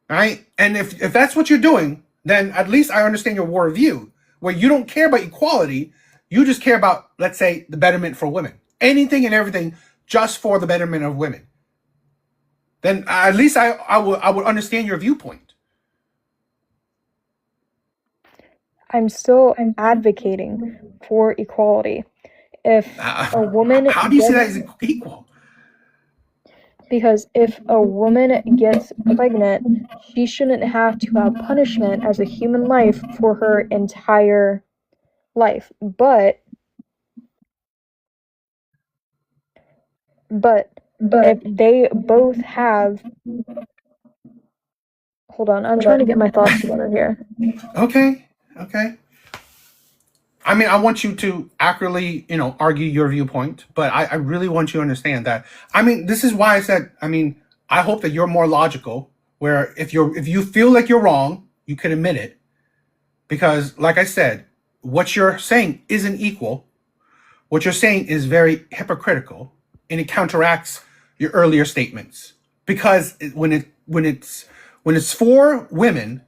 right? And if that's what you're doing, then at least I understand your worldview, where you don't care about equality, you just care about, let's say, the betterment for women, anything and everything, just for the betterment of women. Then at least I would understand your viewpoint. I'm still advocating for equality. If a woman How do you see that gets as equal? Because if a woman gets pregnant, she shouldn't have to have punishment as a human life for her entire life. But if they both have, hold on, I'm trying to get my thoughts together here. Okay. I mean, I want you to accurately, argue your viewpoint, but I really want you to understand that. I mean, this is why I said, I mean, I hope that you're more logical, where if you feel like you're wrong, you can admit it. Because like I said, what you're saying isn't equal. What you're saying is very hypocritical, and it counteracts your earlier statements. Because when it's for women,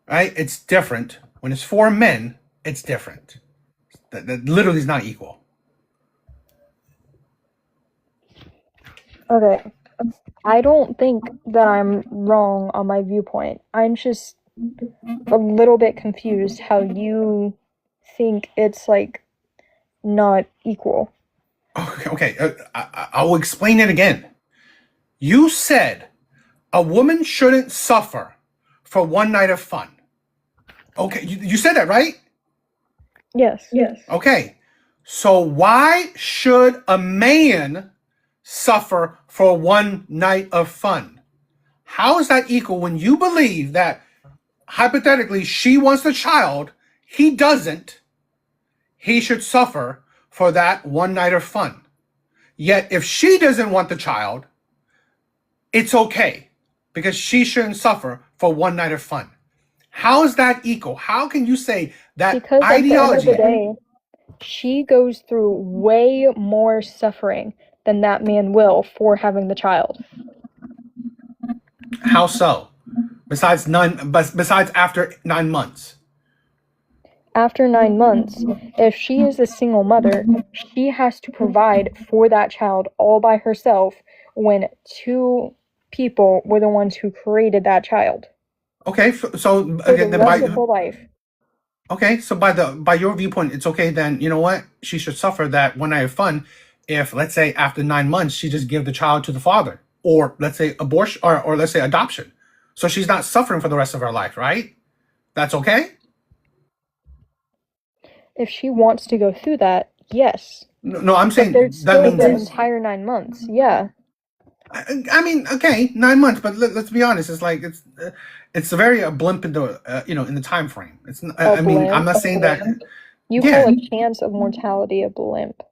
right, it's different. When it's for men, it's different. That literally is not equal. Okay. I don't think that I'm wrong on my viewpoint. I'm just a little bit confused how you think it's like not equal. Okay. I will explain it again. You said a woman shouldn't suffer for one night of fun. Okay, you said that, right? Yes. Okay. So why should a man suffer for one night of fun? How is that equal when you believe that hypothetically she wants the child, he doesn't, he should suffer for that one night of fun? Yet if she doesn't want the child, it's okay because she shouldn't suffer for one night of fun. How is that equal? How can you say that Because at the end of the ideology? day, she goes through way more suffering than that man will for having the child. How so? Besides after 9 months. After 9 months, if she is a single mother, she has to provide for that child all by herself when two people were the ones who created that child Okay, so for the again, rest of her life. okay, so by your viewpoint, it's okay. Then you know what? She should suffer that one night of fun. If let's say after 9 months, she just give the child to the father, or let's say abortion, or let's say adoption, so she's not suffering for the rest of her life, right? That's okay. If she wants to go through that, yes. No, I'm But there's saying that still means the entire 9 months. Yeah. I mean, okay, 9 months, but let's be honest. It's like it's a very a blimp in the in the time frame. It's A I mean, I'm blimp. not saying that. You Yeah. call a chance of mortality a blimp.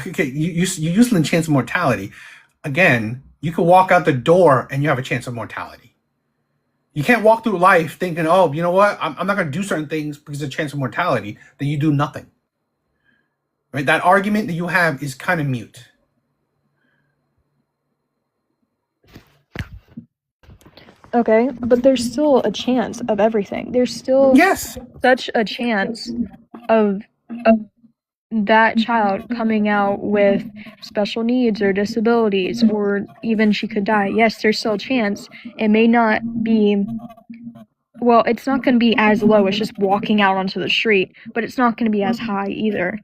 Okay, you use the chance of mortality. Again, you could walk out the door and you have a chance of mortality. You can't walk through life thinking, oh, you know what? I'm not going to do certain things because of the chance of mortality. Then you do nothing. Right? That argument that you have is kind of mute. Okay, but there's still a chance of everything. There's still Yes. such a chance of that child coming out with special needs or disabilities, or even she could die. Yes, there's still a chance. It may not be, well, it's not going to be as low as just walking out onto the street, but it's not going to be as high either.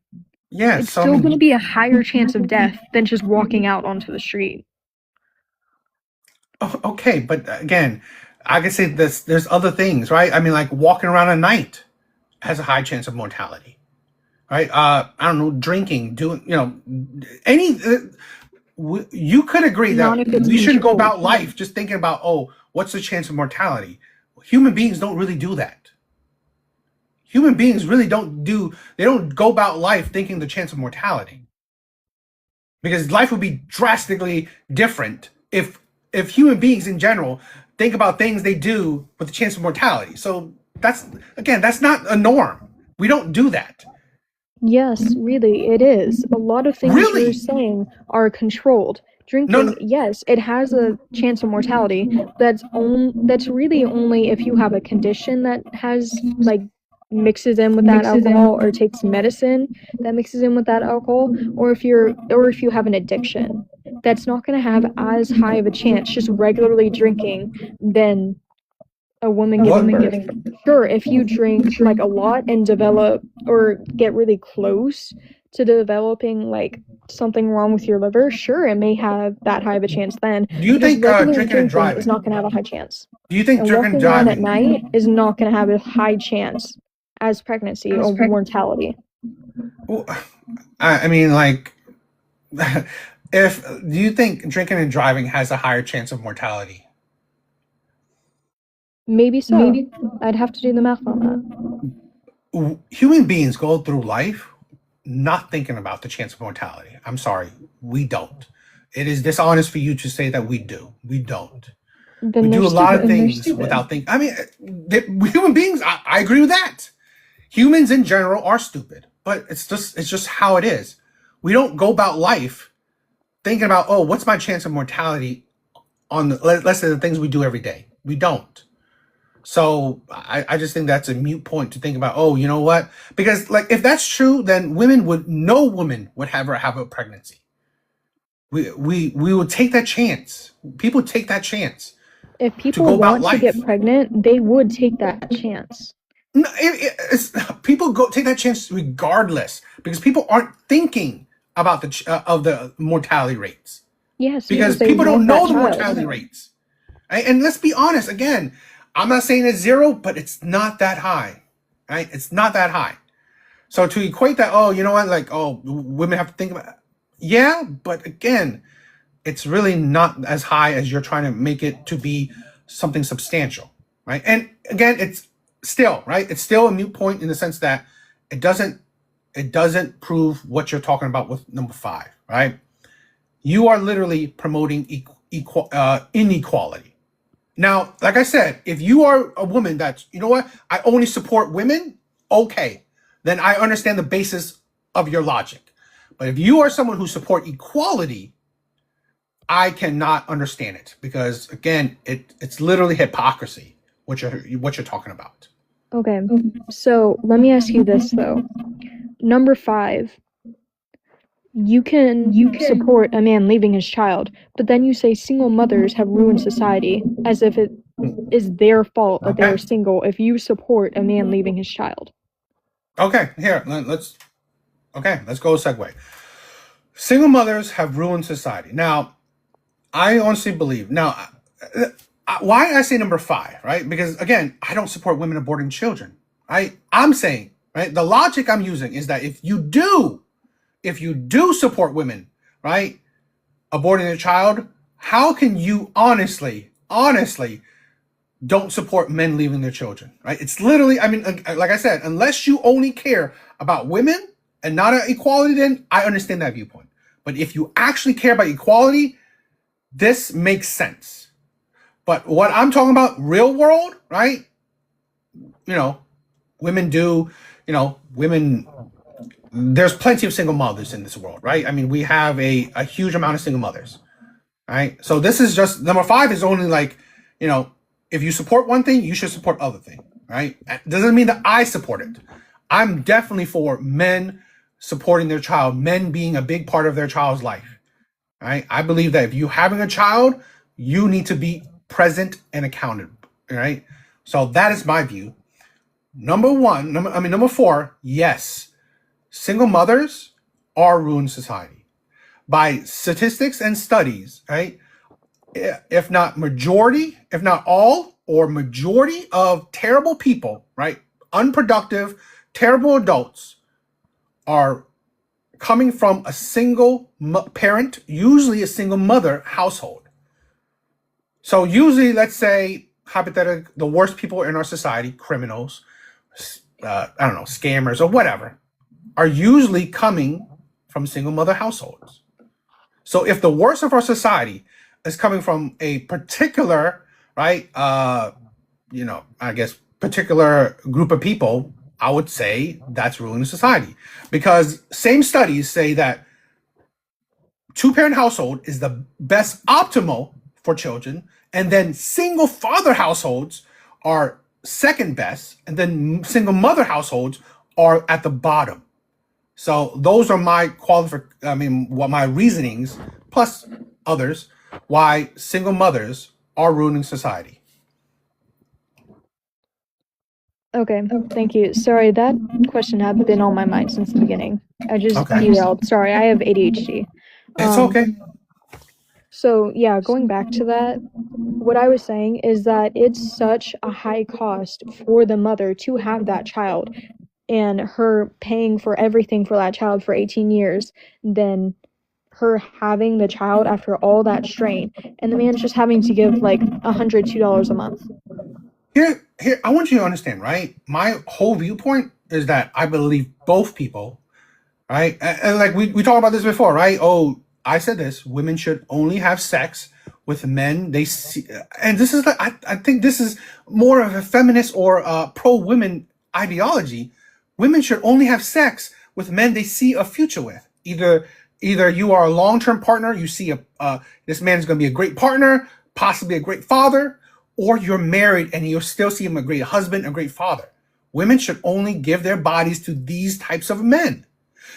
Yeah. It's So still going to be a higher chance of death than just walking out onto the street. okay, but again, I can say this. There's other things, right? I mean, like walking around at night has a high chance of mortality, right? I don't know, drinking, doing, any. You could agree Not that if it's we shouldn't go about controlled. life just thinking about, oh, what's the chance of mortality? Human beings don't really do that. Human beings really they don't go about life thinking the chance of mortality. Because life would be drastically different if human beings in general think about things they do with the chance of mortality. So that's not a norm. We don't do that. Yes, really, it is. A lot of things you're Really? saying are controlled. No, Drinking, no. yes, it has a chance of mortality. That's really only if you have a condition that has like mixes in with that alcohol or takes medicine that mixes in with that alcohol, or if you have an addiction. That's not going to have as high of a chance just regularly drinking than a woman giving What? birth. Sure, if you drink like a lot and develop or get really close to developing like something wrong with your liver, sure, it may have that high of a chance then. Do you But just think regular drinking and drinking is driving? not going to have a high chance. Do you think And drinking and walking around at driving? night is not going to have a high chance as pregnancy or mortality. Well, I mean, like, if do you think drinking and driving has a higher chance of mortality? Maybe so. I'd have to do the math on that. Human beings go through life not thinking about the chance of mortality. I'm sorry, we don't. It is dishonest for you to say that we do. We don't. Then We they're do a lot of stupid. things without thinking. I mean, human beings. I agree with that. Humans in general are stupid, but it's just how it is. We don't go about life thinking about, oh, what's my chance of mortality on let's say the things we do every day. We don't. So I just think that's a mute point to think about. Oh, you know what? Because like if that's true, then no woman would ever have a pregnancy. We would take that chance. People take that chance If to people go about want to life. get pregnant, they would take that chance. No, people go take that chance regardless because people aren't thinking about the mortality rates Yes, because because they people don't want that know the child. mortality rates. Right? And let's be honest again. I'm not saying it's zero, but it's not that high. Right? It's not that high. So to equate that, oh, you know what? Like, oh, women have to think about it. Yeah, but again, it's really not as high as you're trying to make it to be something substantial, right? And again, it's still right. It's still a mute point in the sense that it doesn't prove what you're talking about with number 5, right? You are literally promoting inequality. Now, like I said, if you are a woman that's, you know what, I only support women, okay, then I understand the basis of your logic. But if you are someone who support equality, I cannot understand it because again, it's literally hypocrisy what you're talking about. Okay, so let me ask you this though. Number 5, you can support a man leaving his child, but then you say single mothers have ruined society as if it is their fault that they Okay. are single if you support a man leaving his child. Okay, here, let's go segue. Single mothers have ruined society. Now, I honestly believe. Now, why I say number 5, right? Because again, I don't support women aborting children. I'm saying, right? The logic I'm using is that if you do support women, right, aborting a child, how can you honestly don't support men leaving their children, right? It's literally, I mean, like I said, unless you only care about women and not equality, then I understand that viewpoint. But if you actually care about equality, this makes sense. But what I'm talking about, real world, right? You know, women do, women, there's plenty of single mothers in this world, right? I mean, we have a huge amount of single mothers, right? So this is just, number 5 is only like, if you support one thing, you should support other thing, right? It doesn't mean that I support it. I'm definitely for men supporting their child, men being a big part of their child's life, right? I believe that if you're having a child, you need to be present and accounted, right? So that is my view. Number 4, yes, single mothers are ruining society. By statistics and studies, right? If not majority, if not all, or majority of terrible people, right? Unproductive, terrible adults are coming from a single parent, usually a single mother household. So usually, let's say, hypothetically, the worst people in our society, criminals, I don't know, scammers or whatever, are usually coming from single mother households. So if the worst of our society is coming from a particular, right, I guess particular group of people, I would say that's ruining society. Because same studies say that two-parent household is the best optimal for children, and then single father households are second best, and then single mother households are at the bottom. So those are my what my reasonings plus others why single mothers are ruining society. Okay, thank you. Sorry, that question had been on my mind since the beginning. I just Okay, derailed. Sorry, I have ADHD. it's Um, okay. so yeah, going back to that, what I was saying is that it's such a high cost for the mother to have that child and her paying for everything for that child for 18 years, then her having the child after all that strain, and the man's just having to give like $102 a month. Here, I want you to understand, right? My whole viewpoint is that I believe both people, right? And like we talked about this before, right? Oh, I said this: women should only have sex with men they see, and this is like I think this is more of a feminist or pro women ideology. Women should only have sex with men they see a future with. Either you are a long term partner, you see this man is going to be a great partner, possibly a great father, or you're married and you still see him a great husband, a great father. Women should only give their bodies to these types of men.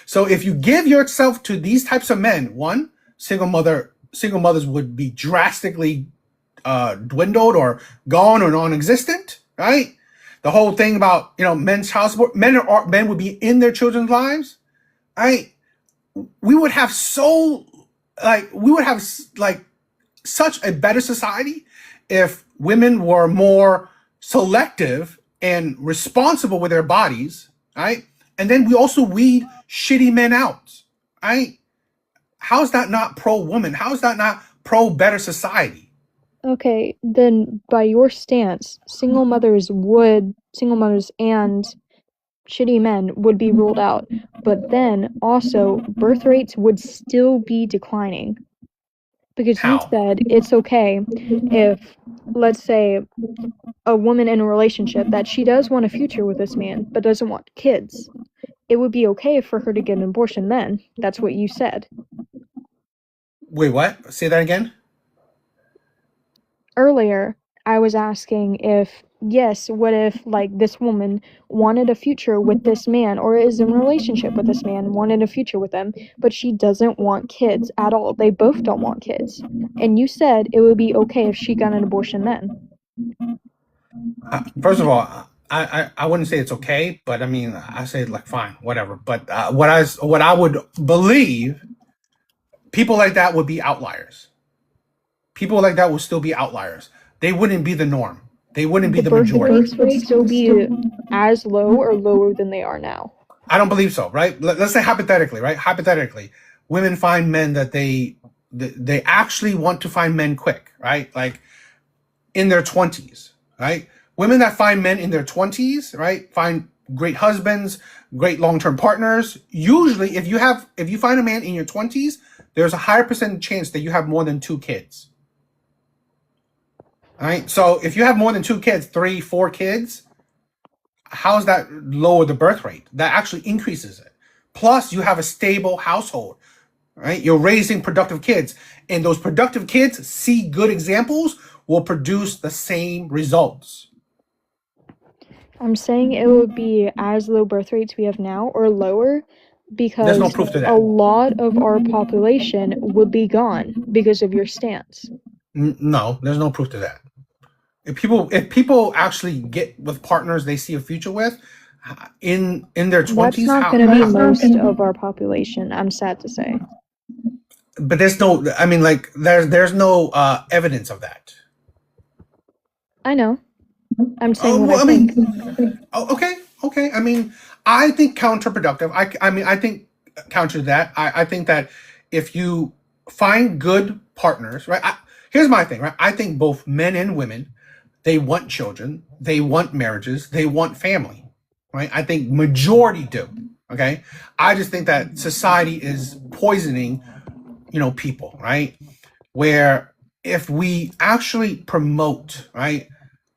So if you give yourself to these types of men, one, single mothers would be drastically dwindled or gone or non-existent, right? The whole thing about men's child support, men would be in their children's lives, right? We would have like such a better society if women were more selective and responsible with their bodies, right? And then we also weed shitty men out, right? How's that not pro woman? How's that not pro better society? Okay, then by your stance, single mothers and shitty men would be ruled out. But then also, birth rates would still be declining. Because you How? said it's okay if, let's say, a woman in a relationship that she does want a future with this man but doesn't want kids. It would be okay for her to get an abortion then. That's what you said. Wait, what? Say that again? Earlier, I was asking if, yes, what if, like, this woman wanted a future with this man or is in a relationship with this man, wanted a future with them, but she doesn't want kids at all. They both don't want kids. And you said it would be okay if she got an abortion then. First of all, I wouldn't say it's okay, but I mean, I say like fine, whatever. But what I would believe, people like that would be outliers. People like that would still be outliers. They wouldn't be the norm. They wouldn't be The the birth majority. rates would still be as low or lower than they are now. I don't believe so, right? Let's say hypothetically, right? Hypothetically, women find men that they actually want to find men quick, right? Like in their 20s, right? Women that find men in their 20s, right? Find great husbands, great long-term partners. Usually if you find a man in your 20s, there's a higher percentage chance that you have more than two kids. All right? So if you have more than two kids, 3, 4 kids, how's that lower the birth rate? That actually increases it. Plus, you have a stable household, right? You're raising productive kids, and those productive kids see good examples will produce the same results. I'm saying it would be as low birth rates we have now or lower There's no because proof to a that. lot of our population would be gone because of your stance. No, there's no proof to that. If people actually get with partners they see a future with in their That's 20s, not how, going to be how most of our population, I'm sad to say. but there's no, I mean, like there's no evidence of that. I know. I'm saying Oh, what I well, I think. mean, oh, okay. I mean, I think counterproductive. I mean, I think counter to that. I think that if you find good partners, right? Here's my thing, right? I think both men and women, they want children, they want marriages, they want family. right? I think majority do. Okay, I just think that society is poisoning, people, right? Where if we actually promote, right,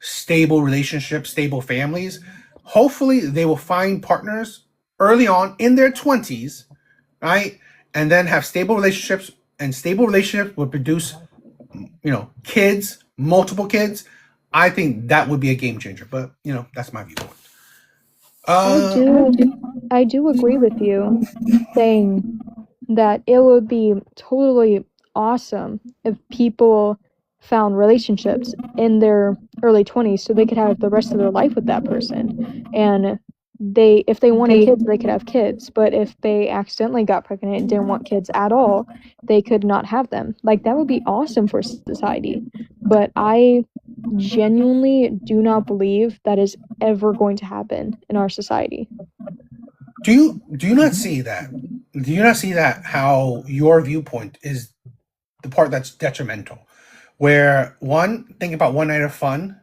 stable relationships, stable families, hopefully they will find partners early on in their 20s, right? And then have stable relationships, and stable relationships will produce, kids, multiple kids. I think that would be a game changer, but that's my viewpoint. I Uh, do I do agree with you saying that it would be totally awesome if people found relationships in their early 20s so they could have the rest of their life with that person. And if they wanted kids, they could have kids, but if they accidentally got pregnant and didn't want kids at all, they could not have them. Like that would be awesome for society. But I genuinely do not believe that is ever going to happen in our society. do you not see that? Do you not see that how your viewpoint is the part that's detrimental? Where one, think about one night of fun,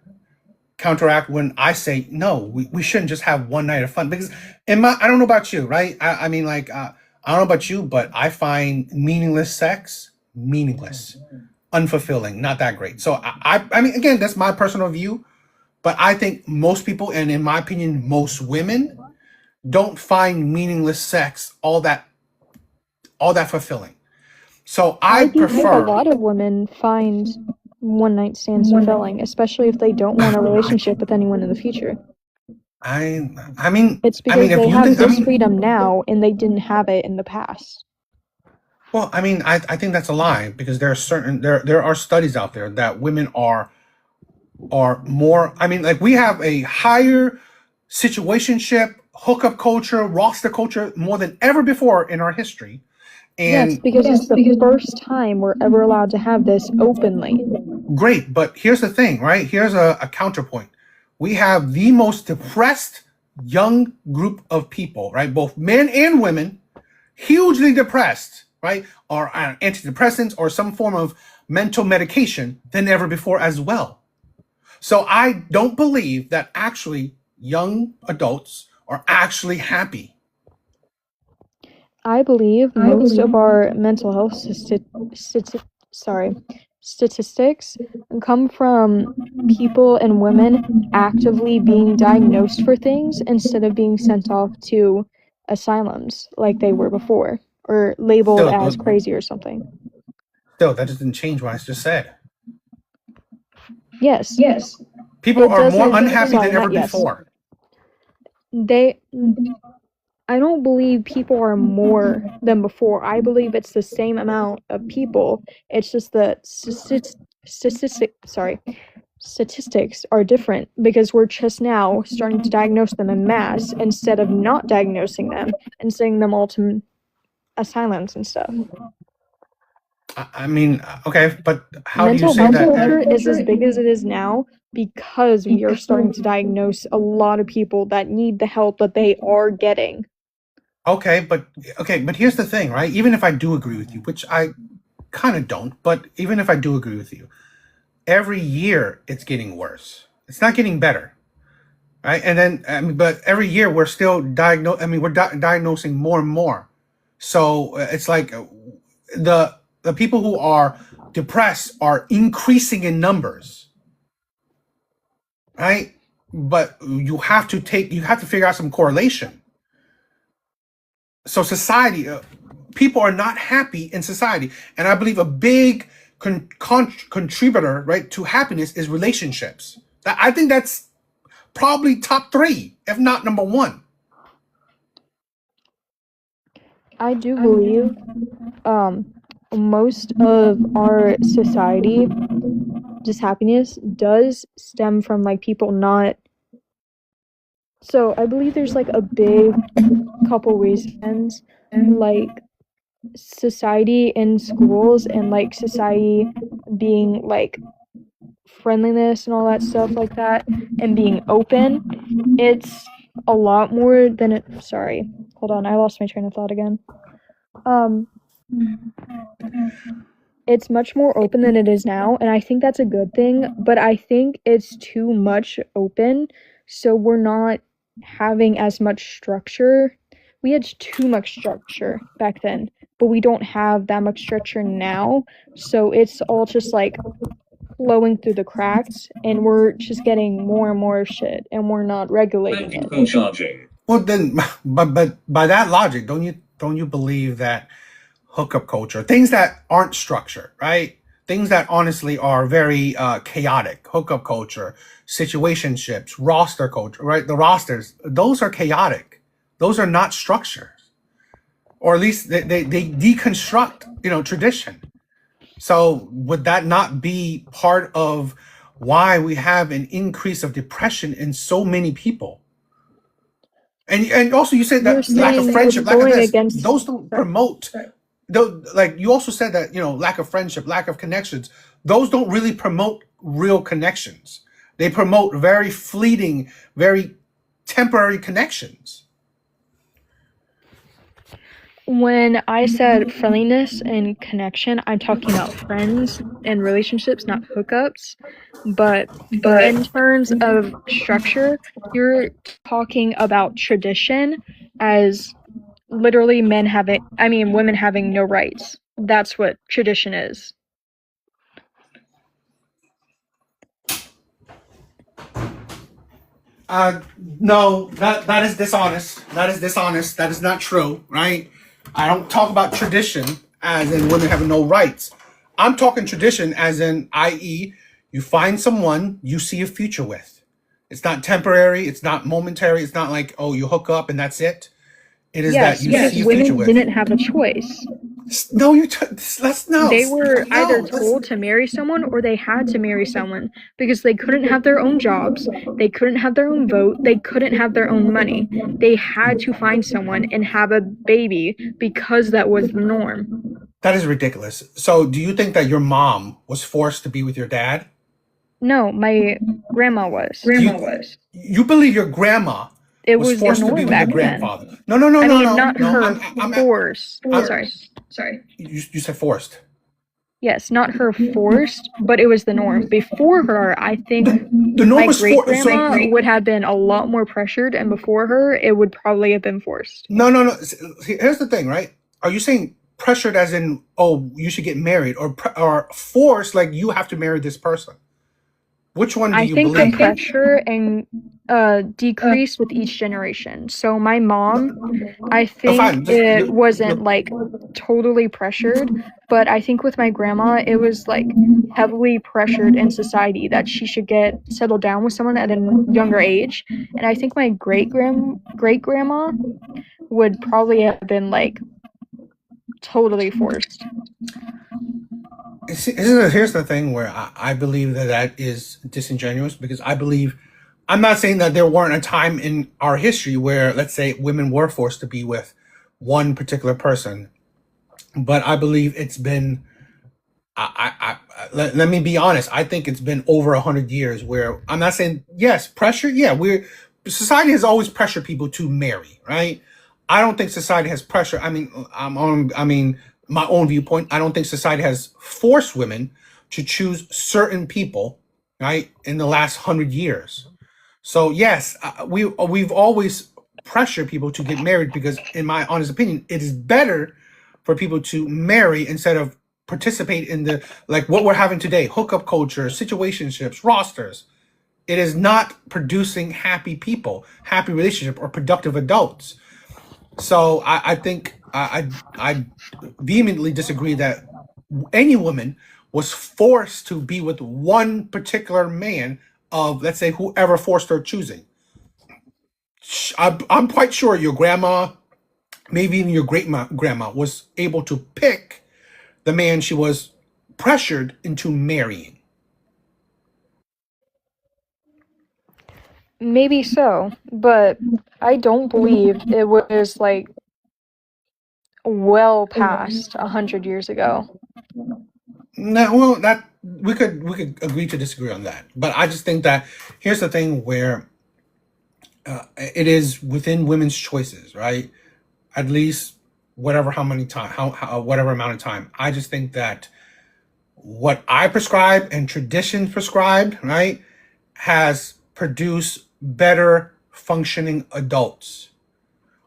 counteract when I say no, we shouldn't just have one night of fun. Because I don't know about you, right? I mean, like, I don't know about you, but I find meaningless sex meaningless, unfulfilling, not that great. So I mean, again, that's my personal view, but I think most people, and in my opinion, most women don't find meaningless sex all that fulfilling. So I I do think a prefer. lot of women find one night stands fulfilling, especially if they don't want a relationship with anyone in the future. I mean, It's I mean, because if they you have think, I this mean, freedom now and they didn't have it in the past. well, I mean, I think that's a lie, because there are studies out there that women are more. I mean, like, we have a higher situationship, hookup culture, roster culture more than ever before in our history, Yes, and because it's the first time we're ever allowed to have this openly. great. But here's the thing, right? Here's a counterpoint. We have the most depressed young group of people, right? Both men and women, hugely depressed, right? Or antidepressants or some form of mental medication than ever before as well. So I don't believe that actually young adults are actually happy. I believe most of our mental health sorry, statistics come from people and women actively being diagnosed for things instead of being sent off to asylums like they were before or labeled Still, as crazy or something. still, that doesn't change what I just said. Yes, People it are more doesn't. unhappy Sorry, than ever not yes. before. They I don't believe people are more than before. I believe it's the same amount of people. It's just that statistics are different because we're just now starting to diagnose them in mass instead of not diagnosing them and sending them all to asylums and stuff. I mean, okay, but how do you Mental say health that? culture is as big as it is now because we are starting to diagnose a lot of people that need the help that they are getting. Okay, but here's the thing, right? Even if I do agree with you, which I kind of don't, but even if I do agree with you, every year it's getting worse. It's not getting better, right? And then, I mean, but every year we're still we're diagnosing more and more. So it's like, the people who are depressed are increasing in numbers, right? But you have to figure out some correlation. So society, people are not happy in society, and I believe a big contributor, right, to happiness is relationships. I think that's probably top three, if not number one. I do believe um most of our society just happiness does stem from like people not so I believe there's like a big couple reasons like society in schools and like society being like friendliness and all that stuff like that and being open. It's a lot more than it sorry. Hold on, I lost my train of thought again. Um it's much more open than it is now, and I think that's a good thing, but I think it's too much open, so we're not having as much structure. We had too much structure back then, but we don't have that much structure now. So it's all just like flowing through the cracks, and we're just getting more and more shit, and we're not regulating it. Well, then, but by that logic, don't you believe that hookup culture, things that aren't structured, right? Things that honestly are very chaotic, hookup culture, situationships, roster culture, right? The rosters, those are chaotic. Those are not structures, or at least they deconstruct, tradition. So would that not be part of why we have an increase of depression in so many people? And also you said You're that lack of saying it's friendship, lack of going this, against. those don't Sorry. promote. Though, like you also said that lack of friendship, lack of connections, those don't really promote real connections. They promote very fleeting, very temporary connections. When I said friendliness and connection, I'm talking about friends and relationships, not hookups. But in terms of structure, you're talking about tradition as literally women having no rights. That's what tradition is. No, that is dishonest. That is dishonest. That is not true, right? I don't talk about tradition as in women having no rights. I'm talking tradition as in, i.e., you find someone you see a future with. It's not temporary. It's not momentary. It's not like, oh, you hook up and that's it. It is that Yes, you because see a future women with. didn't have a choice. No, let's no, They were either no. told to marry someone or they had to marry someone because they couldn't have their own jobs, they couldn't have their own vote, they couldn't have their own money. They had to find someone and have a baby because that was the norm. That is ridiculous. So, do you think that your mom was forced to be with your dad? No, my grandma was. You believe your grandma It was was the forced to be norm with your back then. grandfather? No, no, no, I no, mean, no, not no. her forced. Sorry. You said forced. Yes, not her forced, but it was the norm. Before her, I think The norm my was great forced. So, grandma would have been a lot more pressured, and before her, it would probably have been forced. no, no, no. Here's the thing, right? Are you saying pressured as in, oh, you should get married, or forced like you have to marry this person? Which one do I you think the believe? pressure and decreased with each generation. So my mom, I think Fine. Just it wasn't look. like totally pressured, but I think with my grandma, it was like heavily pressured in society that she should get settled down with someone at a younger age. And I think my great grandma would probably have been like totally forced. Here's the thing where I believe that is disingenuous, because I believe, I'm not saying that there weren't a time in our history where, let's say, women were forced to be with one particular person, but I believe it's been, let me be honest, I think it's been over 100 years where, I'm not saying, yes, pressure, yeah, society has always pressured people to marry, right? I don't think society has pressure. I mean, my own viewpoint, I don't think society has forced women to choose certain people, right, in the last 100 years. So yes, we've always pressured people to get married because, in my honest opinion, it is better for people to marry instead of participate in the, like what we're having today, hookup culture, situationships, rosters. It is not producing happy people, happy relationship, or productive adults. So I think I vehemently disagree that any woman was forced to be with one particular man of, let's say, whoever forced her choosing. I'm quite sure your grandma, maybe even your great grandma, was able to pick the man she was pressured into marrying. Maybe so, but I don't believe it was like well past 100 years ago. No, well, that we could agree to disagree on that, but I just think that here's the thing where it is within women's choices, right? At least whatever how many time how whatever amount of time. I just think that what I prescribe and tradition prescribed, right, has produced better functioning adults.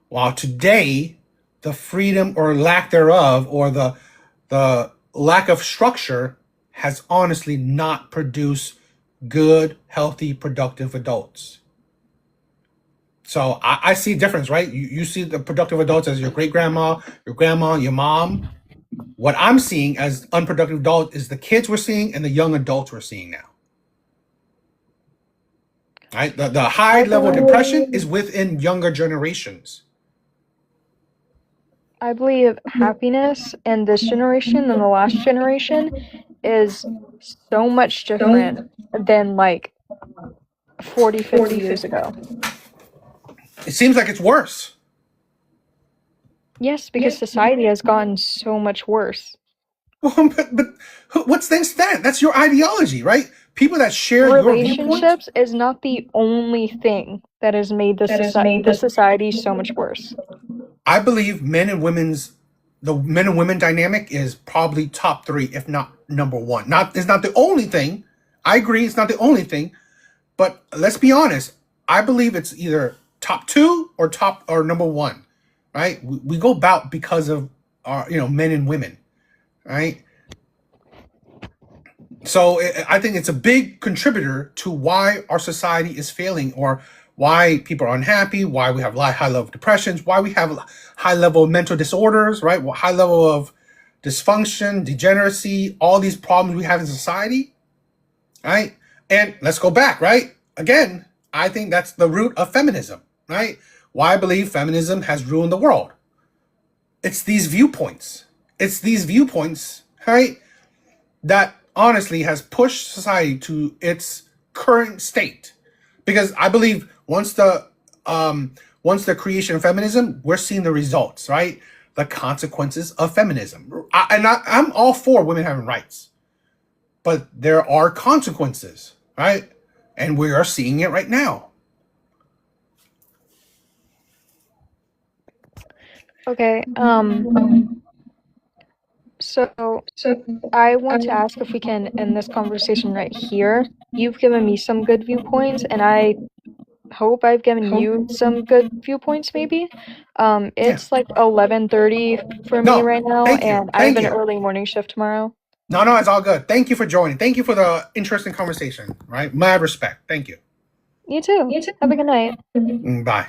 While today, the freedom or lack thereof, or the lack of structure, has honestly not produced good, healthy, productive adults. So I see a difference, right? You see the productive adults as your great grandma, your grandma, your mom. What I'm seeing as unproductive adults is the kids we're seeing and the young adults we're seeing now. Right? The high level depression is within younger generations. I believe happiness in this generation and the last generation is so much different than like 40, 50 years ago. It seems like it's worse. Yes, because society has gotten so much worse. Well, but what's against that? That's your ideology, right? People that share your viewpoint. Relationships is not the only thing that has made the society so much worse. I believe the men and women dynamic is probably top three, if not number one. It's not the only thing. I agree, it's not the only thing. But let's be honest. I believe it's either top two or number one, right? We go about because of our men and women, right? So I think it's a big contributor to why our society is failing, or why people are unhappy, why we have high level of depressions, why we have high level of mental disorders, right? High level of dysfunction, degeneracy, all these problems we have in society, right? And let's go back, right? Again, I think that's the root of feminism, right? Why I believe feminism has ruined the world. It's these viewpoints. Right? That honestly has pushed society to its current state. Because I believe once the creation of feminism, we're seeing the results, right? The consequences of feminism. I'm all for women having rights, but there are consequences, right? And we are seeing it right now. Okay, so I want to ask if we can end this conversation right here. You've given me some good viewpoints, and I hope I've given you some good viewpoints, maybe. It's like 11:30 for me No, right now, thank you. and I have an early morning shift tomorrow. No, it's all good. Thank you for joining. Thank you for the interesting conversation, right? Mad respect. Thank you. You too. Have a good night. Bye.